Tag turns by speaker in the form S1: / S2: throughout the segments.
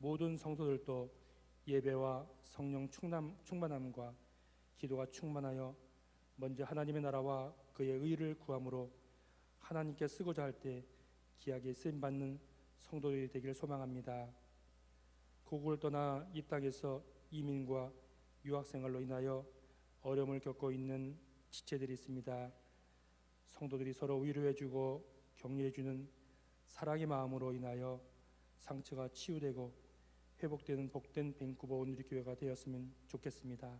S1: 모든 성도들도 예배와 성령 충만함과 기도가 충만하여 먼저 하나님의 나라와 그의 의를 구함으로 하나님께 쓰고자 할 때 귀하게 쓰임받는 성도들이 되기를 소망합니다. 고국을 떠나 이 땅에서 이민과 유학생활로 인하여 어려움을 겪고 있는 지체들이 있습니다. 성도들이 서로 위로해주고 격려해주는 사랑의 마음으로 인하여 상처가 치유되고 회복되는 복된 밴쿠버 온누리교회가 되었으면 좋겠습니다.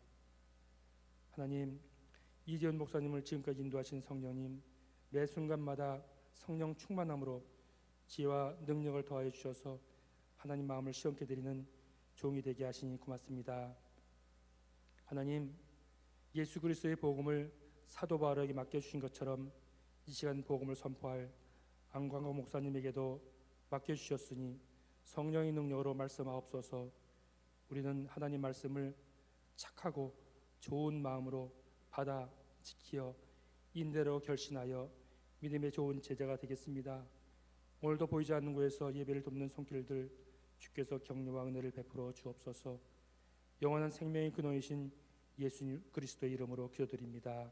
S1: 하나님, 이재훈 목사님을 지금까지 인도하신 성령님, 매 순간마다 성령 충만함으로 지혜와 능력을 더하여 주셔서 하나님 마음을 시원케 드리는 종이 되게 하시니 고맙습니다. 하나님, 예수 그리스도의 복음을 사도 바울에게 맡겨주신 것처럼 이 시간 복음을 선포할 안광호 목사님에게도 맡겨주셨으니 성령의 능력으로 말씀하옵소서. 우리는 하나님 말씀을 착하고 좋은 마음으로 받아 지키어 인대로 결신하여 믿음의 좋은 제자가 되겠습니다. 오늘도 보이지 않는 곳에서 예배를 돕는 손길들 주께서 격려와 은혜를 베풀어 주옵소서. 영원한 생명의 근원이신 예수 그리스도의 이름으로 기도드립니다.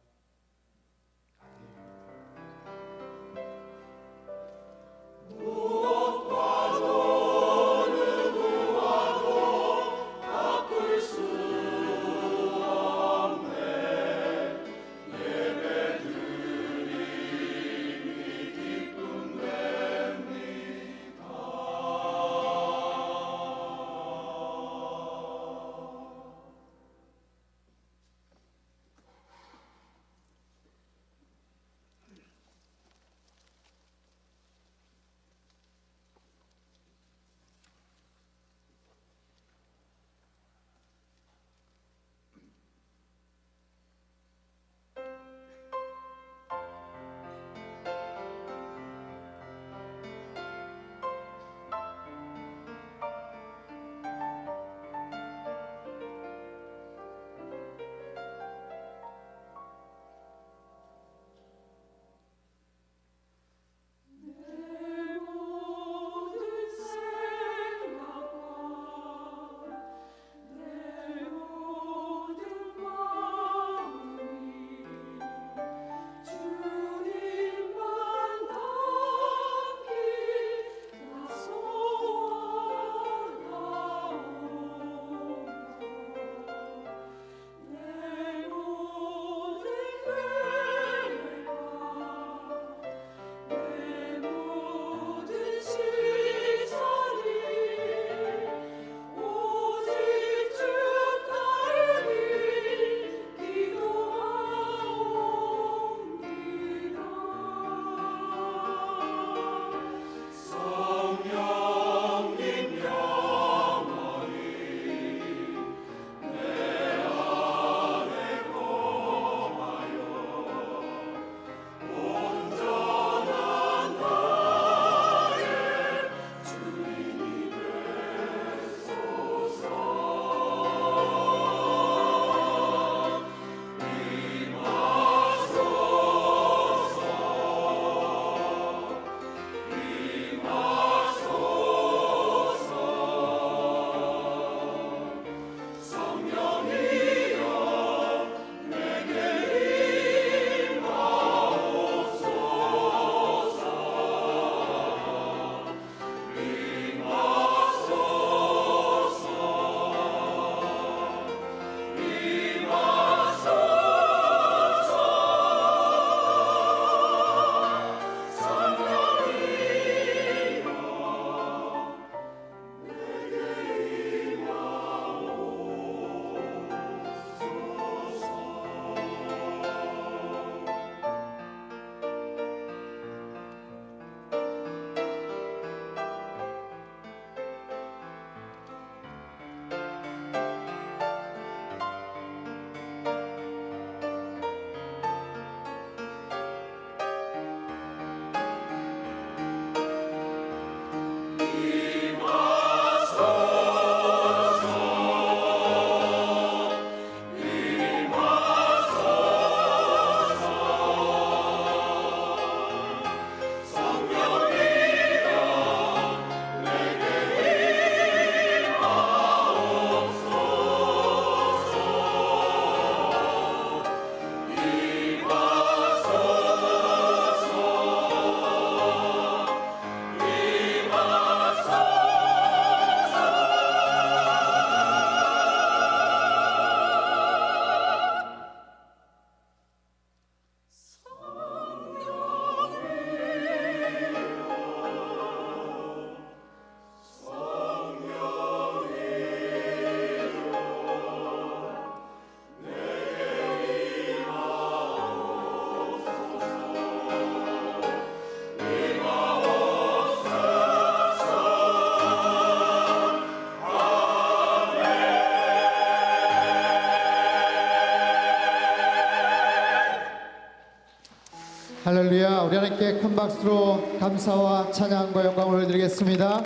S2: 할렐루야. 우리 하나님께 큰 박수로 감사와 찬양과 영광을 올려드리겠습니다.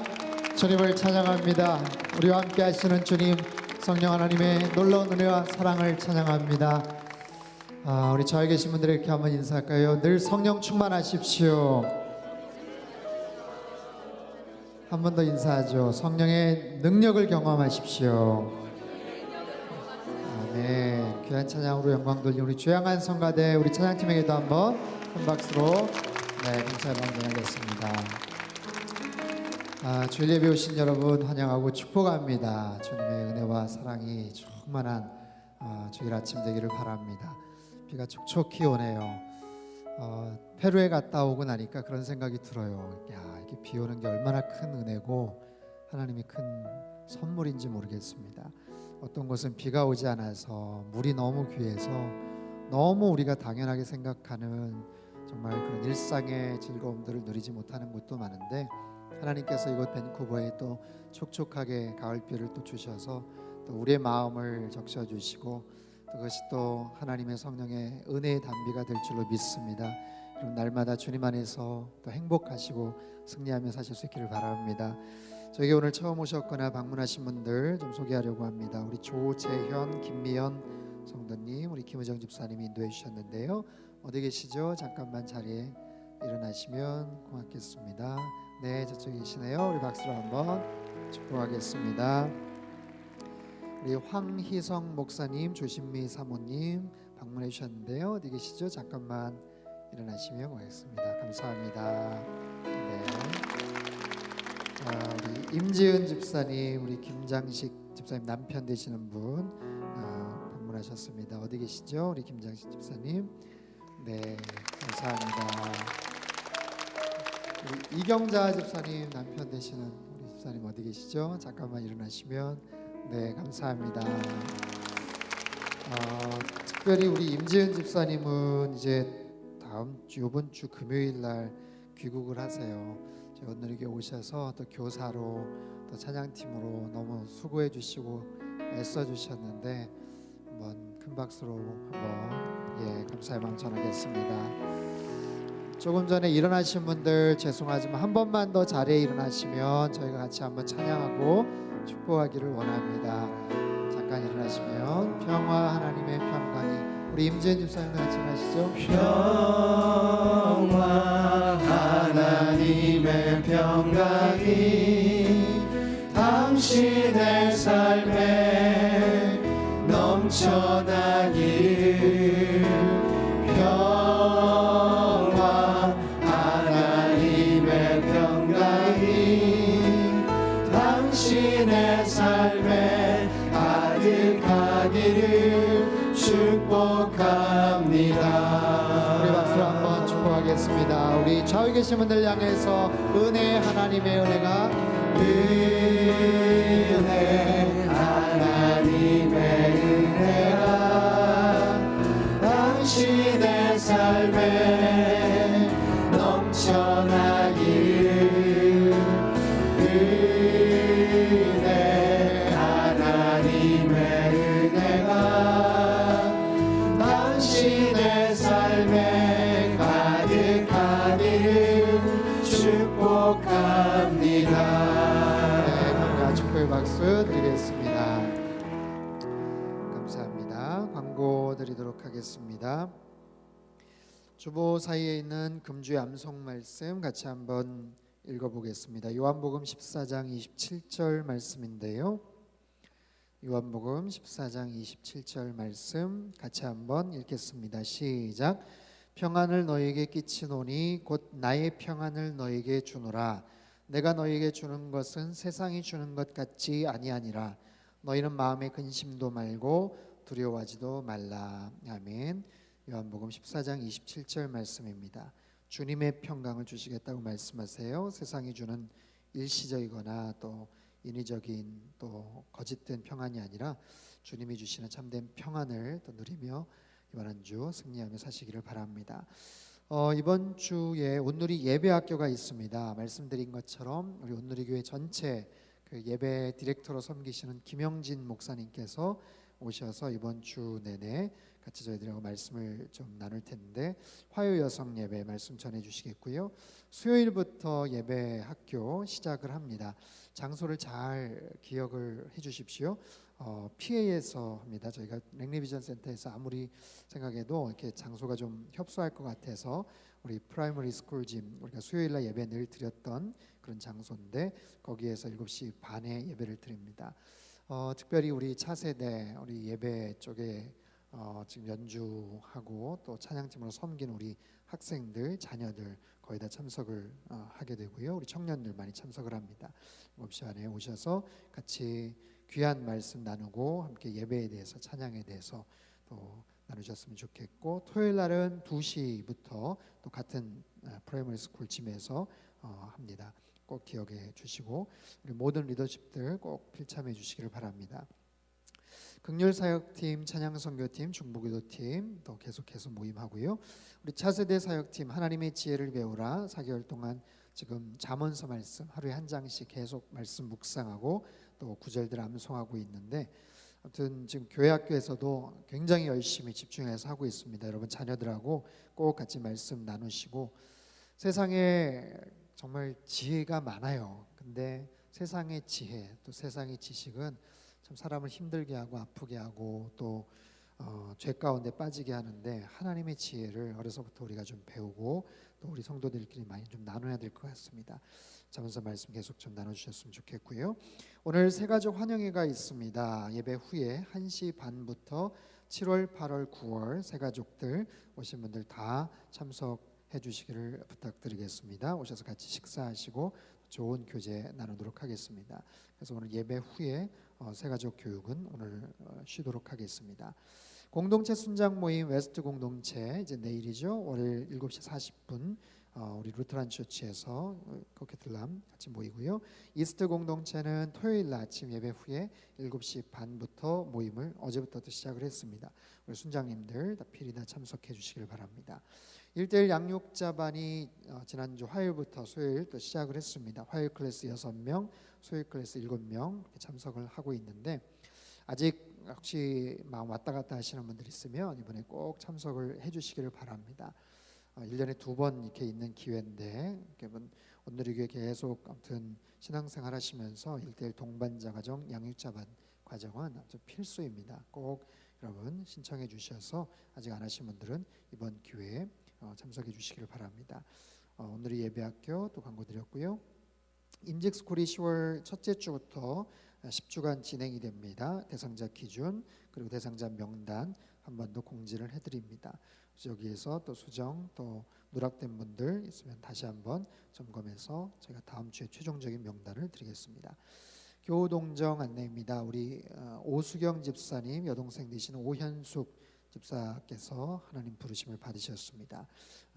S2: 주님을 찬양합니다. 우리와 함께 하시는 주님, 성령 하나님의 놀라운 은혜와 사랑을 찬양합니다. 우리 저에 계신 분들에게 한번 인사할까요? 늘 성령 충만하십시오. 한 번 더 인사하죠. 성령의 능력을 경험하십시오. 아멘. 귀한 찬양으로 영광 돌린 우리 주양한 성가대 우리 찬양팀에게도 한번 큰 박수로 감사의 마음 전하겠습니다. 주일 예배 오신 여러분 환영하고 축복합니다. 주님의 은혜와 사랑이 충만한 주일 아침 되기를 바랍니다. 비가 촉촉히 오네요. 페루에 갔다 오고 나니까 그런 생각이 들어요. 이게 비 오는 게 얼마나 큰 은혜고 하나님이 큰 선물인지 모르겠습니다. 어떤 곳은 비가 오지 않아서 물이 너무 귀해서 너무 우리가 당연하게 생각하는 정말 그런 일상의 즐거움들을 누리지 못하는 곳도 많은데, 하나님께서 이곳 밴쿠버에 또 촉촉하게 가을비를 또 주셔서 또 우리의 마음을 적셔주시고, 그것이 또 하나님의 성령의 은혜의 단비가 될 줄로 믿습니다. 여러분 날마다 주님 안에서 또 행복하시고 승리하며 사실 수 있기를 바랍니다. 저에게 오늘 처음 오셨거나 방문하신 분들 좀 소개하려고 합니다. 우리 조재현, 김미연 성도님, 우리 김우정 집사님이 인도해 주셨는데요. 어디 계시죠? 잠깐만 자리에 일어나시면 고맙겠습니다. 네, 저쪽에 계시네요. 우리 박수로 한번 축복하겠습니다. 우리 황희성 목사님, 조신미 사모님 방문해 주셨는데요. 어디 계시죠? 잠깐만 일어나시면 고맙겠습니다. 감사합니다. 네. 우리 임지은 집사님, 우리 김장식 집사님 남편 되시는 분 방문하셨습니다. 어디 계시죠? 우리 김장식 집사님. 네, 감사합니다. 우리 이경자 집사님 남편 되시는 우리 집사님 어디 계시죠? 잠깐만 일어나시면 네, 감사합니다. 특별히 우리 임지은 집사님은 이제 이번 주 금요일 날 귀국을 하세요. 저희 오늘에게 오셔서 또 교사로 또 찬양팀으로 너무 수고해 주시고 애써 주셨는데 한번 큰 박수로 한번 감사의 마음 전하겠습니다. 조금 전에 일어나신 분들 죄송하지만 한 번만 더 자리에 일어나시면 저희가 같이 한번 찬양하고 축복하기를 원합니다. 잠깐 일어나시면 평화 하나님의 평강이 우리 임지은 집사님과 같이 하시죠.
S3: 평화 하나님의 평강이 당신의 삶에 넘쳐나길. 평화 하나님의 평강이 당신의 삶에 가득하기를 축복합니다.
S2: 우리 박수로 한번 축복하겠습니다. 우리 좌우에 계신 분들 향해서 은혜 하나님의 은혜가
S3: 하나님의 은혜가 당신의 삶에 넘쳐나기를. 하나님의 은혜가 당신의 삶에 가득하기를 축복합니다.
S2: 축복의 박수 드리겠습니다. 감사합니다. 광고 드리도록 하겠습니다. 주보 사이에 있는 금주의 암송 말씀 같이 한번 읽어보겠습니다. 요한복음 14장 27절 말씀인데요. 요한복음 14장 27절 말씀 같이 한번 읽겠습니다. 시작. 평안을 너희에게 끼치노니 곧 나의 평안을 너희에게 주노라. 내가 너희에게 주는 것은 세상이 주는 것 같지 아니하니라. 너희는 마음에 근심도 말고 두려워하지도 말라. 아멘. 요한복음 14장 27절 말씀입니다. 주님의 평강을 주시겠다고 말씀하세요. 세상이 주는 일시적이거나 또 인위적인 또 거짓된 평안이 아니라 주님이 주시는 참된 평안을 또 누리며 이번 한 주 승리하며 사시기를 바랍니다. 이번 주에 온누리 예배학교가 있습니다. 말씀드린 것처럼 우리 온누리 교회 전체 그 예배 디렉터로 섬기시는 김영진 목사님께서 오셔서 이번 주 내내 같이 저희들하고 말씀을 좀 나눌 텐데 화요 여성 예배 말씀 전해 주시겠고요. 수요일부터 예배 학교 시작을 합니다. 장소를 잘 기억을 해 주십시오. PA에서 합니다. 저희가 랭리비전 센터에서 아무리 생각해도 이렇게 장소가 좀 협소할 것 같아서 우리 프라이머리 스쿨 짐 우리가 수요일날 예배 늘 드렸던 그런 장소인데 거기에서 7시 반에 예배를 드립니다. 특별히 우리 차세대 우리 예배 쪽에 지금 연주하고 또 찬양팀으로 섬긴 우리 학생들 자녀들 거의 다 참석을 하게 되고요. 우리 청년들 많이 참석을 합니다. 7시 반에 오셔서 같이 귀한 말씀 나누고 함께 예배에 대해서 찬양에 대해서 또 나누셨으면 좋겠고 토요일 날은 2시부터 또 같은 프라이머리 스쿨 짐에서 합니다. 꼭 기억해 주시고 우리 모든 리더십들 꼭 필참해 주시기를 바랍니다. 극렬사역팀, 찬양선교팀, 중보기도팀 또 계속해서 모임하고요. 우리 차세대 사역팀 하나님의 지혜를 배우라 4개월 동안 지금 잠언서 말씀 하루에 한 장씩 계속 말씀 묵상하고 또 구절들 암송하고 있는데 아무튼 지금 교회 학교에서도 굉장히 열심히 집중해서 하고 있습니다. 여러분 자녀들하고 꼭 같이 말씀 나누시고 세상에 정말 지혜가 많아요. 근데 세상의 지혜 또 세상의 지식은 참 사람을 힘들게 하고 아프게 하고 또 죄 가운데 빠지게 하는데 하나님의 지혜를 어려서부터 우리가 좀 배우고 또 우리 성도들끼리 많이 좀 나눠야 될 것 같습니다. 잠언서 말씀 계속 좀 나눠주셨으면 좋겠고요. 오늘 새가족 환영회가 있습니다. 예배 후에 1시 반부터 7월, 8월, 9월 새가족들 오신 분들 다 참석해 주시기를 부탁드리겠습니다. 오셔서 같이 식사하시고 좋은 교제 나누도록 하겠습니다. 그래서 오늘 예배 후에 새가족 교육은 오늘 쉬도록 하겠습니다. 공동체 순장 모임 웨스트 공동체 이제 내일이죠. 월요일 7시 40분 우리 루터란 처치에서 코케틀람 같이 모이고요. 이스트 공동체는 토요일 날 아침 예배 후에 7시 반부터 모임을 어제부터 시작을 했습니다. 우리 순장님들 다 필히 다 참석해 주시길 바랍니다. 1:1 양육자반이 지난주 화요일부터 수요일 또 시작을 했습니다. 화요일 클래스 6명, 수요일 클래스 7명 이렇게 참석을 하고 있는데 아직 혹시 마음 왔다 갔다 하시는 분들 있으면 이번에 꼭 참석을 해 주시기를 바랍니다. 1년에 2번 이렇게 있는 기회인데 오늘 이게 계속 아무튼 신앙생활 하시면서 1:1 동반자 과정, 양육자반 과정은 아주 필수입니다. 꼭 여러분 신청해 주셔서 아직 안 하신 분들은 이번 기회에 참석해 주시기를 바랍니다. 오늘이 예배학교 또 광고 드렸고요. 임직스쿨이 10월 첫째 주부터 10주간 진행이 됩니다. 대상자 기준 그리고 대상자 명단 한 번 더 공지를 해드립니다. 여기에서 또 수정 또 누락된 분들 있으면 다시 한번 점검해서 제가 다음 주에 최종적인 명단을 드리겠습니다. 교우동정 안내입니다. 우리 오수경 집사님 여동생 되시는 오현숙 집사께서 하나님 부르심을 받으셨습니다.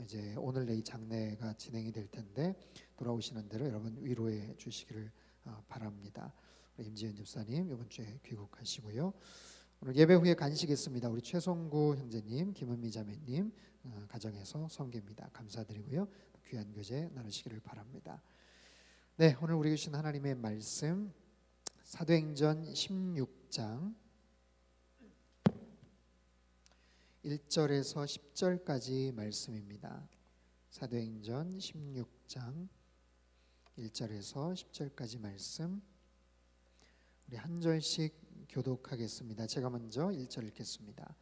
S2: 이제 오늘 내일 장례가 진행이 될 텐데 돌아오시는 대로 여러분 위로해 주시기를 바랍니다. 우리 임지은 집사님 이번 주에 귀국하시고요. 오늘 예배 후에 간식 있습니다. 우리 최성구 형제님, 김은미 자매님 가정에서 섬깁니다. 감사드리고요. 귀한 교제 나누시기를 바랍니다. 네, 오늘 우리 주신 하나님의 말씀 사도행전 16장 1절에서 10절까지 말씀입니다. 사도행전 16장 1절에서 10절까지 말씀 우리 한 절씩 교독하겠습니다. 제가 먼저 1절 읽겠습니다.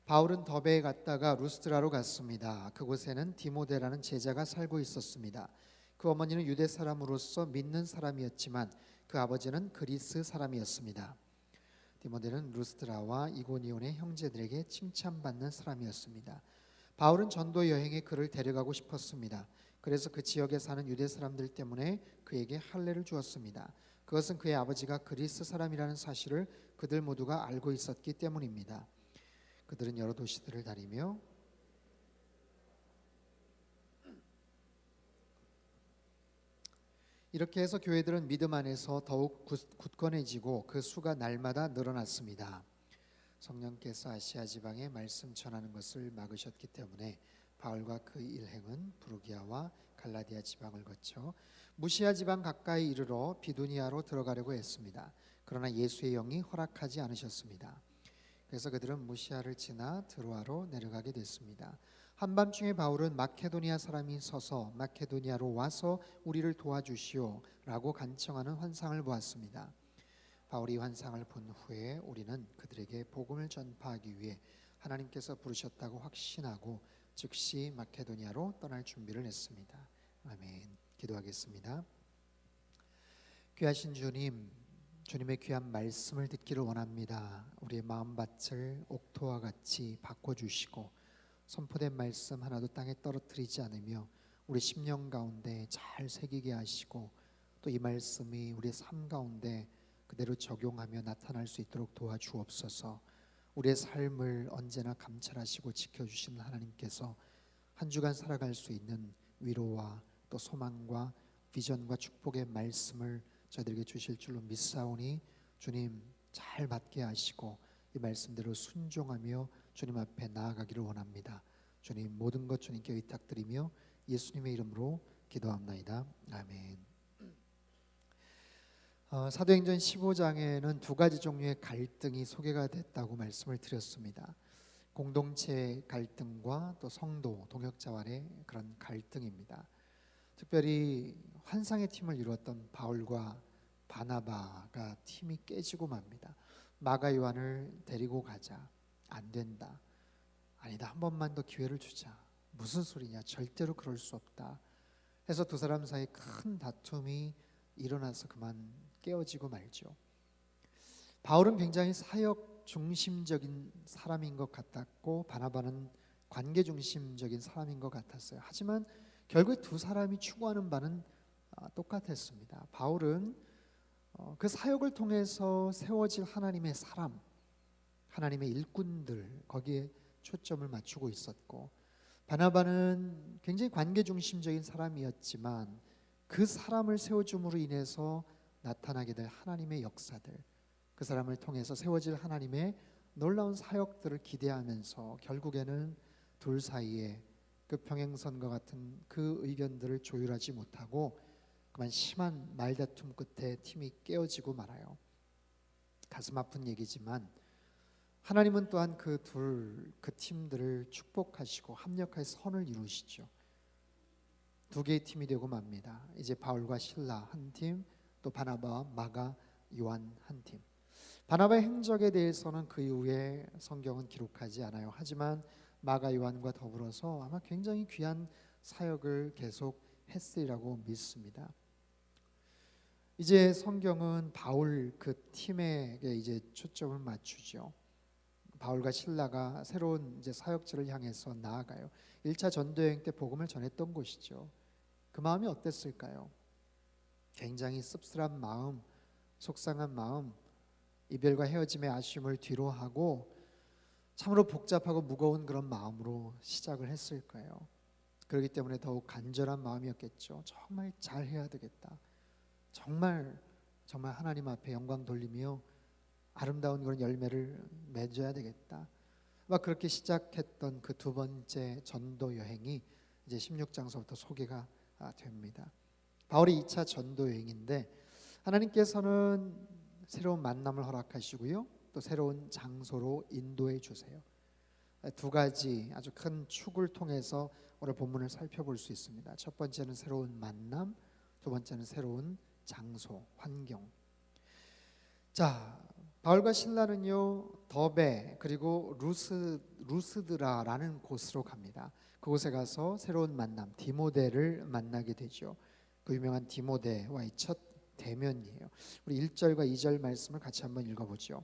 S2: 바울은 더베에 갔다가 루스드라로 갔습니다. 그곳에는 디모데라는 제자가 살고 있었습니다. 그 어머니는 유대 사람으로서 믿는 사람이었지만 그 아버지는 그리스 사람이었습니다. 디모데는 루스드라와 이고니온의 형제들에게 칭찬받는 사람이었습니다. 바울은 전도 여행에 그를 데려가고 싶었습니다. 그래서 그 지역에 사는 유대 사람들 때문에 그에게 할례를 주었습니다. 그것은 그의 아버지가 그리스 사람이라는 사실을 그들 모두가 알고 있었기 때문입니다. 그들은 여러 도시들을 다니며 이렇게 해서 교회들은 믿음 안에서 더욱 굳건해지고 그 수가 날마다 늘어났습니다. 성령께서 아시아 지방에 말씀 전하는 것을 막으셨기 때문에 바울과 그 일행은 부르기아와 갈라디아 지방을 거쳐 무시아 지방 가까이 이르러 비두니아로 들어가려고 했습니다. 그러나 예수의 영이 허락하지 않으셨습니다. 그래서 그들은 무시아를 지나 드로아로 내려가게 됐습니다. 한밤중에 바울은 마케도니아 사람이 서서 마케도니아로 와서 우리를 도와주시오 라고 간청하는 환상을 보았습니다. 바울이 환상을 본 후에 우리는 그들에게 복음을 전파하기 위해 하나님께서 부르셨다고 확신하고 즉시 마케도니아로 떠날 준비를 했습니다. 아멘. 기도하겠습니다. 귀하신 주님, 주님의 귀한 말씀을 듣기를 원합니다. 우리의 마음밭을 옥토와 같이 바꿔주시고 선포된 말씀 하나도 땅에 떨어뜨리지 않으며 우리 심령 가운데 잘 새기게 하시고 또 이 말씀이 우리의 삶 가운데 그대로 적용하며 나타날 수 있도록 도와주옵소서. 우리의 삶을 언제나 감찰하시고 지켜주시는 하나님께서 한 주간 살아갈 수 있는 위로와 또 소망과 비전과 축복의 말씀을 저희들에게 주실 줄로 믿사오니 주님 잘 받게 하시고 이 말씀대로 순종하며 주님 앞에 나아가기를 원합니다. 주님 모든 것 주님께 의탁드리며 예수님의 이름으로 기도합나이다. 아멘. 사도행전 15장에는 두 가지 종류의 갈등이 소개가 됐다고 말씀을 드렸습니다. 공동체 갈등과 또 성도 동역자 간의 그런 갈등입니다. 특별히 환상의 팀을 이루었던 바울과 바나바가 팀이 깨지고 맙니다. 마가 요한을 데리고 가자. 안 된다. 아니다. 한 번만 더 기회를 주자. 무슨 소리냐. 절대로 그럴 수 없다. 해서 두 사람 사이 큰 다툼이 일어나서 그만 깨어지고 말죠. 바울은 굉장히 사역 중심적인 사람인 것 같았고 바나바는 관계 중심적인 사람인 것 같았어요. 하지만 결국에 두 사람이 추구하는 바는 똑같았습니다. 바울은 그 사역을 통해서 세워질 하나님의 사람, 하나님의 일꾼들 거기에 초점을 맞추고 있었고 바나바는 굉장히 관계 중심적인 사람이었지만 그 사람을 세워줌으로 인해서 나타나게 될 하나님의 역사들, 그 사람을 통해서 세워질 하나님의 놀라운 사역들을 기대하면서 결국에는 둘 사이에 그 평행선과 같은 그 의견들을 조율하지 못하고 그만 심한 말다툼 끝에 팀이 깨어지고 말아요. 가슴 아픈 얘기지만 하나님은 또한 그 팀들을 축복하시고 합력할 선을 이루시죠. 두 개의 팀이 되고 맙니다. 이제 바울과 실라 한 팀, 또 바나바와 마가 요한 한 팀. 바나바의 행적에 대해서는 그 이후에 성경은 기록하지 않아요. 하지만 마가 요한과 더불어서 아마 굉장히 귀한 사역을 계속 했으리라고 믿습니다. 이제 성경은 바울 그 팀에게 이제 초점을 맞추죠. 바울과 실라가 새로운 이제 사역지를 향해서 나아가요. 1차 전도여행 때 복음을 전했던 곳이죠. 그 마음이 어땠을까요? 굉장히 씁쓸한 마음, 속상한 마음, 이별과 헤어짐의 아쉬움을 뒤로하고 참으로 복잡하고 무거운 그런 마음으로 시작을 했을 거예요. 그렇기 때문에 더욱 간절한 마음이었겠죠. 정말 잘해야 되겠다. 정말 하나님 앞에 영광 돌리며 아름다운 그런 열매를 맺어야 되겠다. 막 그렇게 시작했던 그 두 번째 전도 여행이 이제 16장서부터 소개가 됩니다. 바울이 2차 전도 여행인데 하나님께서는 새로운 만남을 허락하시고요. 또 새로운 장소로 인도해 주세요. 두 가지 아주 큰 축을 통해서 오늘 본문을 살펴볼 수 있습니다. 첫 번째는 새로운 만남, 두 번째는 새로운 장소, 환경. 자, 바울과 실라는요 더베 그리고 루스드라라는 곳으로 갑니다. 그곳에 가서 새로운 만남 디모데를 만나게 되죠. 그 유명한 디모데와의 첫 대면이에요. 우리 1절과 2절 말씀을 같이 한번 읽어보죠.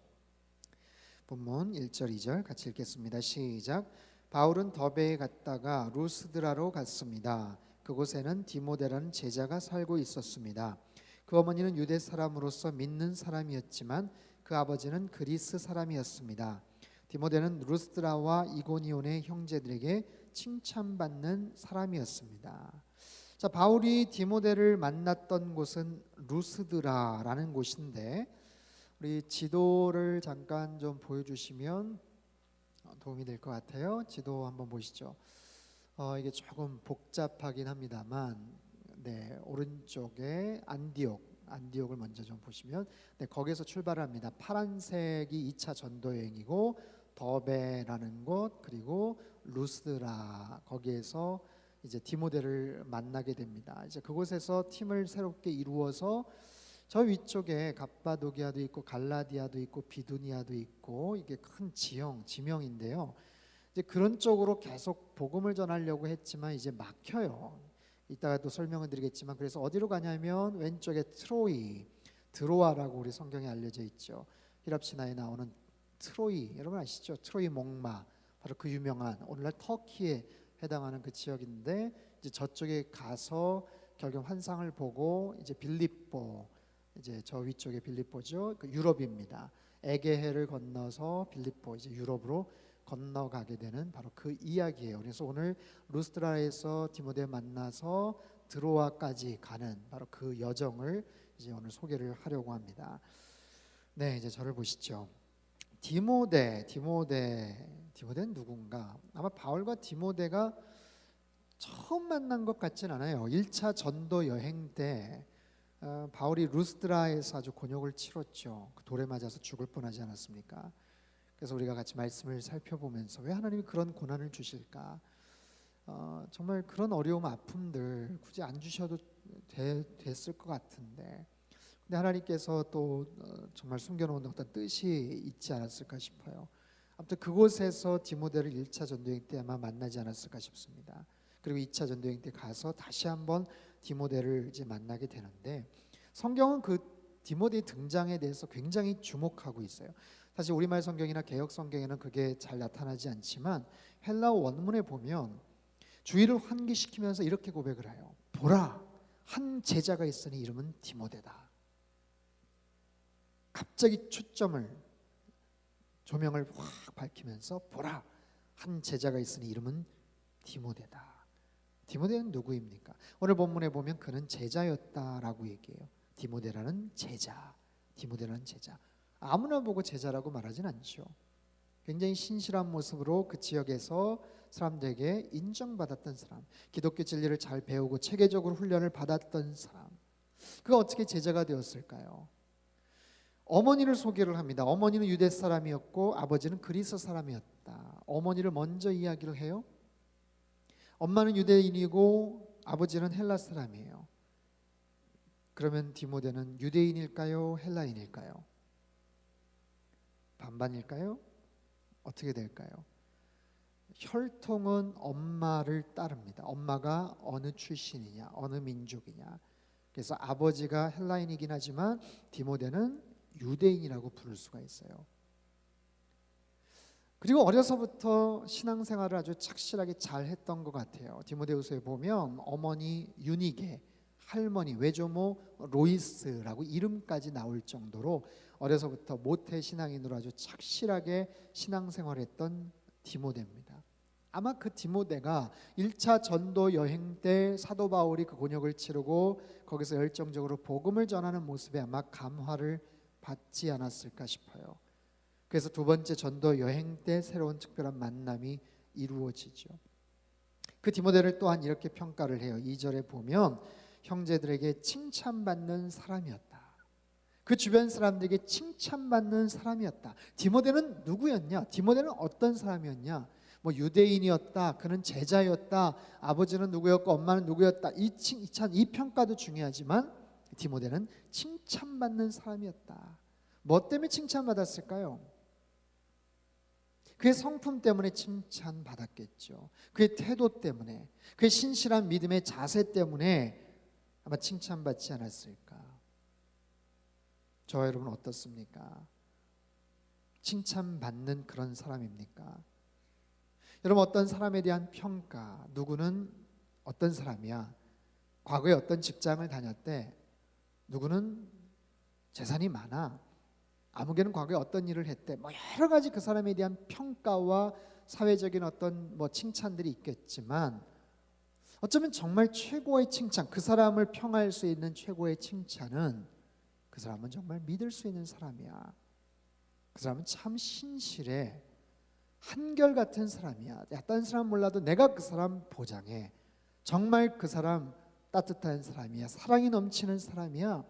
S2: 본문 1절 2절 같이 읽겠습니다. 시작. 바울은 더베에 갔다가 루스드라로 갔습니다. 그곳에는 디모데라는 제자가 살고 있었습니다. 그 어머니는 유대 사람으로서 믿는 사람이었지만 그 아버지는 그리스 사람이었습니다. 디모데는 루스드라와 이고니온의 형제들에게 칭찬받는 사람이었습니다. 자, 바울이 디모데를 만났던 곳은 루스드라라는 곳인데 우리 지도를 잠깐 좀 보여주시면 도움이 될 것 같아요. 지도 한번 보시죠. 이게 조금 복잡하긴 합니다만, 네, 오른쪽에 안디옥을 먼저 좀 보시면, 네, 거기서 출발합니다. 파란색이 2차 전도 여행이고 더베라는 곳, 그리고 루스드라, 거기에서 이제 디모데를 만나게 됩니다. 이제 그곳에서 팀을 새롭게 이루어서 저 위쪽에 갑바도기아도 있고 갈라디아도 있고 비두니아도 있고, 이게 큰 지명인데요. 이제 그런 쪽으로 계속 복음을 전하려고 했지만 이제 막혀요. 이따가 또 설명을 드리겠지만, 그래서 어디로 가냐면 왼쪽에 트로이, 드로아라고 우리 성경에 알려져 있죠. 히랍 신화에 나오는 트로이, 여러분 아시죠? 트로이 목마, 바로 그 유명한 오늘날 터키에 해당하는 그 지역인데, 이제 저쪽에 가서 결국 환상을 보고 이제 빌립보, 이제 저 위쪽에 빌립보죠. 그 유럽입니다. 에게해를 건너서 빌립보, 이제 유럽으로 건너가게 되는 바로 그 이야기예요. 그래서 오늘 루스드라에서 디모데 만나서 드로아까지 가는 바로 그 여정을 이제 오늘 소개를 하려고 합니다. 네, 이제 저를 보시죠. 디모데는 누군가? 아마 바울과 디모데가 처음 만난 것 같진 않아요. 1차 전도 여행 때 바울이 루스드라에서 아주 곤욕을 치렀죠. 그 돌에 맞아서 죽을 뻔하지 않았습니까? 그래서 우리가 같이 말씀을 살펴보면서 왜 하나님이 그런 고난을 주실까? 정말 그런 어려움, 아픔들 굳이 안 주셔도 됐을 것 같은데, 근데 하나님께서 또 정말 숨겨놓은 어떤 뜻이 있지 않았을까 싶어요. 아무튼 그곳에서 디모데를 1차 전도여행 때 아마 만나지 않았을까 싶습니다. 그리고 2차 전도여행 때 가서 다시 한번 디모데를 이제 만나게 되는데, 성경은 그 디모데의 등장에 대해서 굉장히 주목하고 있어요. 사실 우리말 성경이나 개역 성경에는 그게 잘 나타나지 않지만 헬라어 원문에 보면 주의를 환기시키면서 이렇게 고백을 해요. 보라, 한 제자가 있으니 이름은 디모데다. 갑자기 초점을, 조명을 확 밝히면서 보라, 한 제자가 있으니 이름은 디모데다. 디모데는 누구입니까? 오늘 본문에 보면 그는 제자였다라고 얘기해요. 디모데라는 제자. 아무나 보고 제자라고 말하진 않죠. 굉장히 신실한 모습으로 그 지역에서 사람들에게 인정받았던 사람, 기독교 진리를 잘 배우고 체계적으로 훈련을 받았던 사람, 그가 어떻게 제자가 되었을까요? 어머니를 소개를 합니다. 어머니는 유대 사람이었고 아버지는 그리스 사람이었다. 어머니를 먼저 이야기를 해요. 엄마는 유대인이고 아버지는 헬라 사람이에요. 그러면 디모데는 유대인일까요? 헬라인일까요? 반반일까요? 어떻게 될까요? 혈통은 엄마를 따릅니다. 엄마가 어느 출신이냐, 어느 민족이냐. 그래서 아버지가 헬라인이긴 하지만 디모데는 유대인이라고 부를 수가 있어요. 그리고 어려서부터 신앙생활을 아주 착실하게 잘 했던 것 같아요. 디모데후서에 보면 어머니 유니게, 할머니 외조모 로이스라고 이름까지 나올 정도로 어려서부터 모태 신앙인으로 아주 착실하게 신앙생활했던 디모데입니다. 아마 그 디모데가 1차 전도 여행 때 사도 바울이 그 곤욕을 치르고 거기서 열정적으로 복음을 전하는 모습에 아마 감화를 받지 않았을까 싶어요. 그래서 두 번째 전도 여행 때 새로운 특별한 만남이 이루어지죠. 그 디모데를 또한 이렇게 평가를 해요. 2절에 보면 형제들에게 칭찬받는 사람이었다. 그 주변 사람들에게 칭찬받는 사람이었다. 디모데는 누구였냐? 디모데는 어떤 사람이었냐? 뭐 유대인이었다. 그는 제자였다. 아버지는 누구였고 엄마는 누구였다. 이 평가도 중요하지만 디모데는 칭찬받는 사람이었다. 뭐 때문에 칭찬받았을까요? 그의 성품 때문에 칭찬받았겠죠. 그의 태도 때문에, 그의 신실한 믿음의 자세 때문에 아마 칭찬받지 않았을까. 저와 여러분 어떻습니까? 칭찬받는 그런 사람입니까? 여러분 어떤 사람에 대한 평가, 누구는 어떤 사람이야, 과거에 어떤 직장을 다녔대, 누구는 재산이 많아, 아무개는 과거에 어떤 일을 했대, 뭐 여러 가지 그 사람에 대한 평가와 사회적인 어떤 뭐 칭찬들이 있겠지만 어쩌면 정말 최고의 칭찬, 그 사람을 평할 수 있는 최고의 칭찬은 그 사람은 정말 믿을 수 있는 사람이야. 그 사람은 참 신실해. 한결같은 사람이야. 다른 사람 몰라도 내가 그 사람 보장해. 정말 그 사람 따뜻한 사람이야. 사랑이 넘치는 사람이야.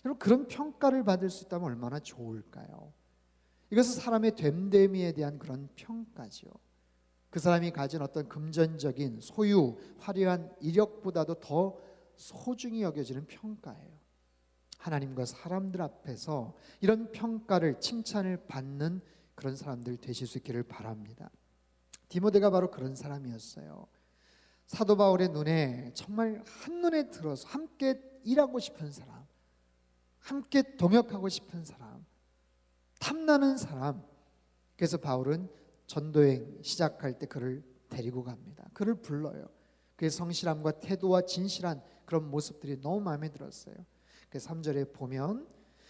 S2: 여러분 그런 평가를 받을 수 있다면 얼마나 좋을까요? 이것은 사람의 됨됨이에 대한 그런 평가죠. 그 사람이 가진 어떤 금전적인 소유, 화려한 이력보다도 더 소중히 여겨지는 평가예요. 하나님과 사람들 앞에서 이런 평가를, 칭찬을 받는 그런 사람들 되실 수 있기를 바랍니다. 디모데가 바로 그런 사람이었어요. 사도 바울의 눈에 정말 한눈에 들어서 함께 일하고 싶은 사람, 함께 동역하고 싶은 사람, 탐나는 사람. 그래서 바울은 전도여행 시작할 때 그를 데리고 갑니다. 그를 불러요. 그의 성실함과 태도와 진실한 그런 모습들이 너무 마음에 들었어요. 그래서 3절에 보면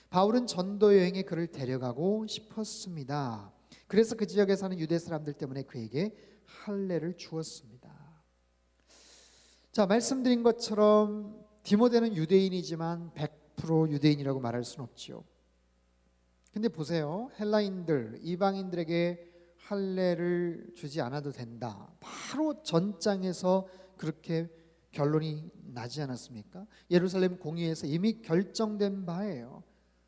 S2: 바울은 전도여행에 그를 데려가고 싶었습니다. 그래서 그 지역에 사는 유대 사람들 때문에 그에게 할례를 주었습니다. 자, 말씀드린 것처럼 디모데는 유대인이지만 100% 유대인이라고 말할 수는 없죠. 근데 보세요. 헬라인들, 이방인들에게 할례를 주지 않아도 된다. 바로 전장에서 그렇게 결론이 나지 않았습니까? 예루살렘 공의회에서 이미 결정된 바예요.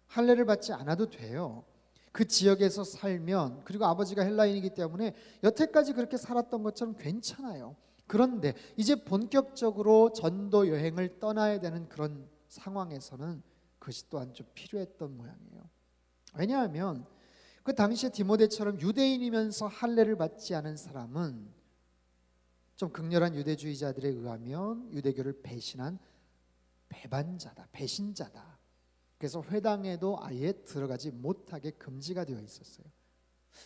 S2: 할례를 받지 않아도 돼요. 그 지역에서 살면, 그리고 아버지가 헬라인이기 때문에 여태까지 그렇게 살았던 것처럼 괜찮아요. 그런데 이제 본격적으로 전도 여행을 떠나야 되는 그런 상황에서는 그것이 또한 좀 필요했던 모양이에요. 왜냐하면 그 당시에 디모데처럼 유대인이면서 할례를 받지 않은 사람은 좀 극렬한 유대주의자들에 의하면 유대교를 배신한 배반자다, 배신자다. 그래서 회당에도 아예 들어가지 못하게 금지가 되어 있었어요.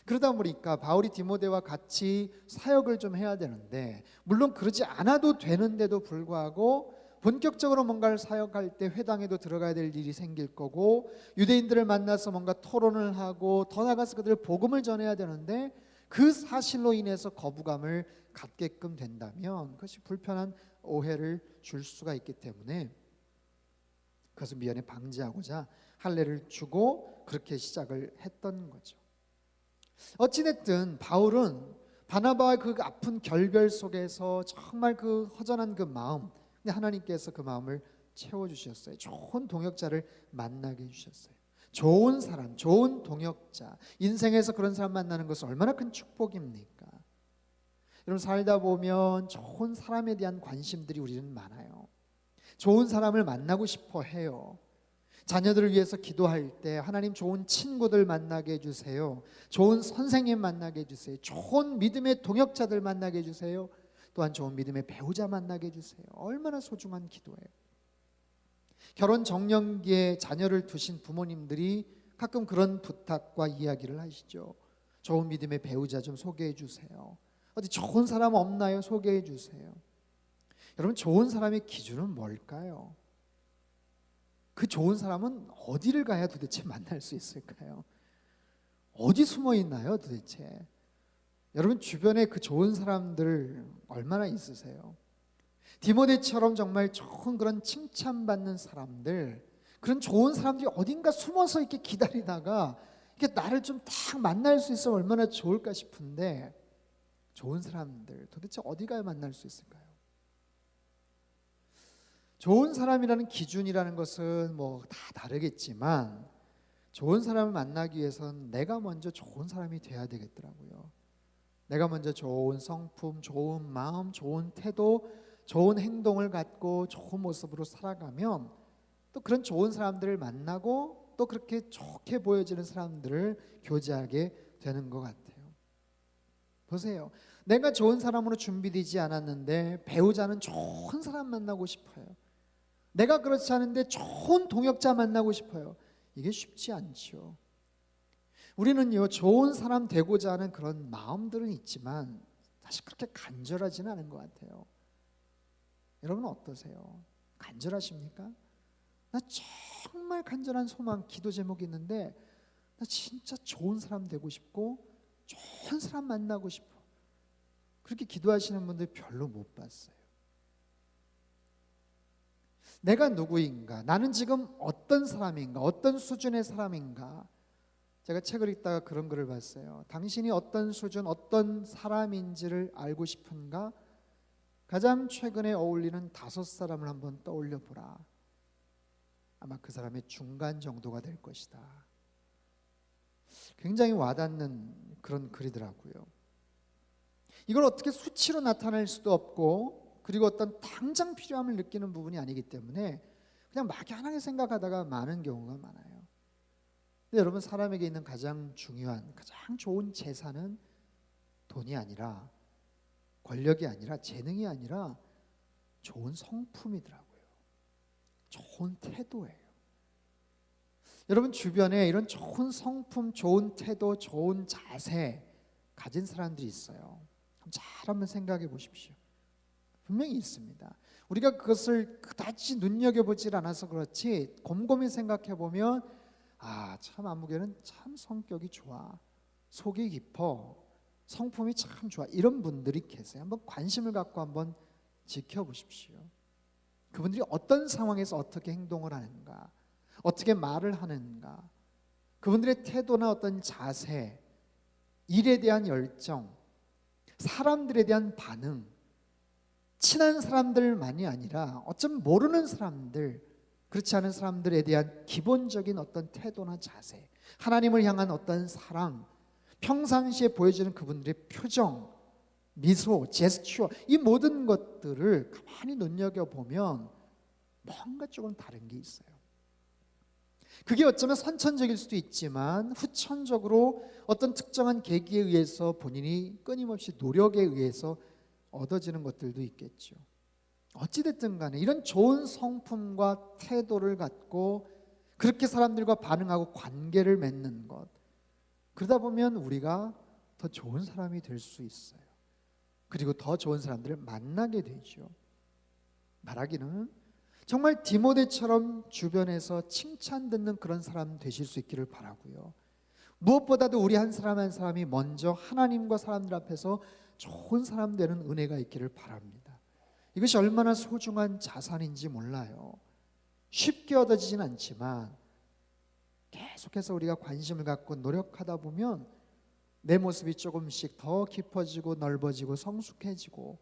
S2: 그러다 보니까 바울이 디모데와 같이 사역을 좀 해야 되는데, 물론 그러지 않아도 되는데도 불구하고 본격적으로 뭔가를 사역할 때 회당에도 들어가야 될 일이 생길 거고, 유대인들을 만나서 뭔가 토론을 하고 더 나아가서 그들을 복음을 전해야 되는데 그 사실로 인해서 거부감을 갖게끔 된다면 그것이 불편한 오해를 줄 수가 있기 때문에 그것을 미연에 방지하고자 할례를 주고 그렇게 시작을 했던 거죠. 어찌됐든 바울은 바나바와 그 아픈 결별 속에서 정말 그 허전한 그 마음, 근데 하나님께서 그 마음을 채워주셨어요. 좋은 동역자를 만나게 해주셨어요. 좋은 사람, 좋은 동역자, 인생에서 그런 사람 만나는 것은 얼마나 큰 축복입니까? 여러분, 살다 보면 좋은 사람에 대한 관심들이 우리는 많아요. 좋은 사람을 만나고 싶어 해요. 자녀들을 위해서 기도할 때 하나님 좋은 친구들 만나게 해주세요. 좋은 선생님 만나게 해주세요. 좋은 믿음의 동역자들 만나게 해주세요. 또한 좋은 믿음의 배우자 만나게 해주세요. 얼마나 소중한 기도예요. 결혼 정년기에 자녀를 두신 부모님들이 가끔 그런 부탁과 이야기를 하시죠. 좋은 믿음의 배우자 좀 소개해 주세요. 어디 좋은 사람 없나요? 소개해 주세요. 여러분, 좋은 사람의 기준은 뭘까요? 그 좋은 사람은 어디를 가야 도대체 만날 수 있을까요? 어디 숨어 있나요 도대체? 여러분, 주변에 그 좋은 사람들 얼마나 있으세요? 디모데처럼 정말 좋은 그런 칭찬받는 사람들, 그런 좋은 사람들이 어딘가 숨어서 이렇게 기다리다가 이렇게 나를 좀 딱 만날 수 있으면 얼마나 좋을까 싶은데, 좋은 사람들 도대체 어디 가야 만날 수 있을까요? 좋은 사람이라는 기준이라는 것은 뭐 다 다르겠지만, 좋은 사람을 만나기 위해서는 내가 먼저 좋은 사람이 돼야 되겠더라고요. 내가 먼저 좋은 성품, 좋은 마음, 좋은 태도, 좋은 행동을 갖고 좋은 모습으로 살아가면 또 그런 좋은 사람들을 만나고 또 그렇게 좋게 보여지는 사람들을 교제하게 되는 것 같아요. 보세요. 내가 좋은 사람으로 준비되지 않았는데 배우자는 좋은 사람 만나고 싶어요. 내가 그렇지 않은데 좋은 동역자 만나고 싶어요. 이게 쉽지 않죠. 우리는요, 좋은 사람 되고자 하는 그런 마음들은 있지만 사실 그렇게 간절하지는 않은 것 같아요. 여러분 어떠세요? 간절하십니까? 나 정말 간절한 소망, 기도 제목이 있는데 나 진짜 좋은 사람 되고 싶고 좋은 사람 만나고 싶어. 그렇게 기도하시는 분들 별로 못 봤어요. 내가 누구인가? 나는 지금 어떤 사람인가? 어떤 수준의 사람인가? 제가 책을 읽다가 그런 글을 봤어요. 당신이 어떤 수준, 어떤 사람인지를 알고 싶은가? 가장 최근에 어울리는 5사람을 한번 떠올려 보라. 아마 그 사람의 중간 정도가 될 것이다. 굉장히 와닿는 그런 글이더라고요. 이걸 어떻게 수치로 나타낼 수도 없고, 그리고 어떤 당장 필요함을 느끼는 부분이 아니기 때문에 그냥 막연하게 생각하다가 많은 경우가 많아요. 근데 여러분, 사람에게 있는 가장 중요한, 가장 좋은 재산은 돈이 아니라, 권력이 아니라, 재능이 아니라 좋은 성품이더라고요. 좋은 태도예요. 여러분 주변에 이런 좋은 성품, 좋은 태도, 좋은 자세 가진 사람들이 있어요. 한번 생각해 보십시오. 분명히 있습니다. 우리가 그것을 그다지 눈여겨보질 않아서 그렇지 곰곰이 생각해 보면 참 아무개는 참 성격이 좋아, 속이 깊어, 성품이 참 좋아, 이런 분들이 계세요. 한번 관심을 갖고 한번 지켜보십시오. 그분들이 어떤 상황에서 어떻게 행동을 하는가, 어떻게 말을 하는가, 그분들의 태도나 어떤 자세, 일에 대한 열정, 사람들에 대한 반응, 친한 사람들만이 아니라 어쩜 모르는 사람들, 그렇지 않은 사람들에 대한 기본적인 어떤 태도나 자세, 하나님을 향한 어떤 사랑, 평상시에 보여지는 그분들의 표정, 미소, 제스처, 이 모든 것들을 가만히 눈여겨보면 뭔가 조금 다른 게 있어요. 그게 어쩌면 선천적일 수도 있지만 후천적으로 어떤 특정한 계기에 의해서 본인이 끊임없이 노력에 의해서 얻어지는 것들도 있겠죠. 어찌됐든 간에 이런 좋은 성품과 태도를 갖고 그렇게 사람들과 반응하고 관계를 맺는 것, 그러다 보면 우리가 더 좋은 사람이 될 수 있어요. 그리고 더 좋은 사람들을 만나게 되죠. 말하기는 정말 디모데처럼 주변에서 칭찬 듣는 그런 사람 되실 수 있기를 바라고요. 무엇보다도 우리 한 사람 한 사람이 먼저 하나님과 사람들 앞에서 좋은 사람 되는 은혜가 있기를 바랍니다. 이것이 얼마나 소중한 자산인지 몰라요. 쉽게 얻어지진 않지만 계속해서 우리가 관심을 갖고 노력하다 보면 내 모습이 조금씩 더 깊어지고 넓어지고 성숙해지고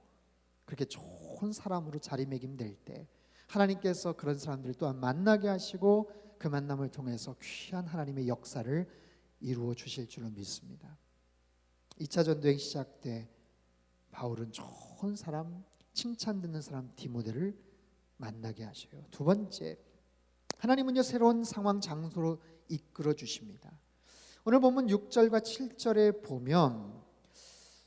S2: 그렇게 좋은 사람으로 자리매김될 때 하나님께서 그런 사람들을 또한 만나게 하시고 그 만남을 통해서 귀한 하나님의 역사를 이루어 주실 줄로 믿습니다. 2차 전도행 시작 때 바울은 좋은 사람, 칭찬 듣는 사람 디모데를 만나게 하셔요. 두 번째, 하나님은요 새로운 상황 장소로 이끌어 주십니다. 오늘 본문 6절과 7절에 보면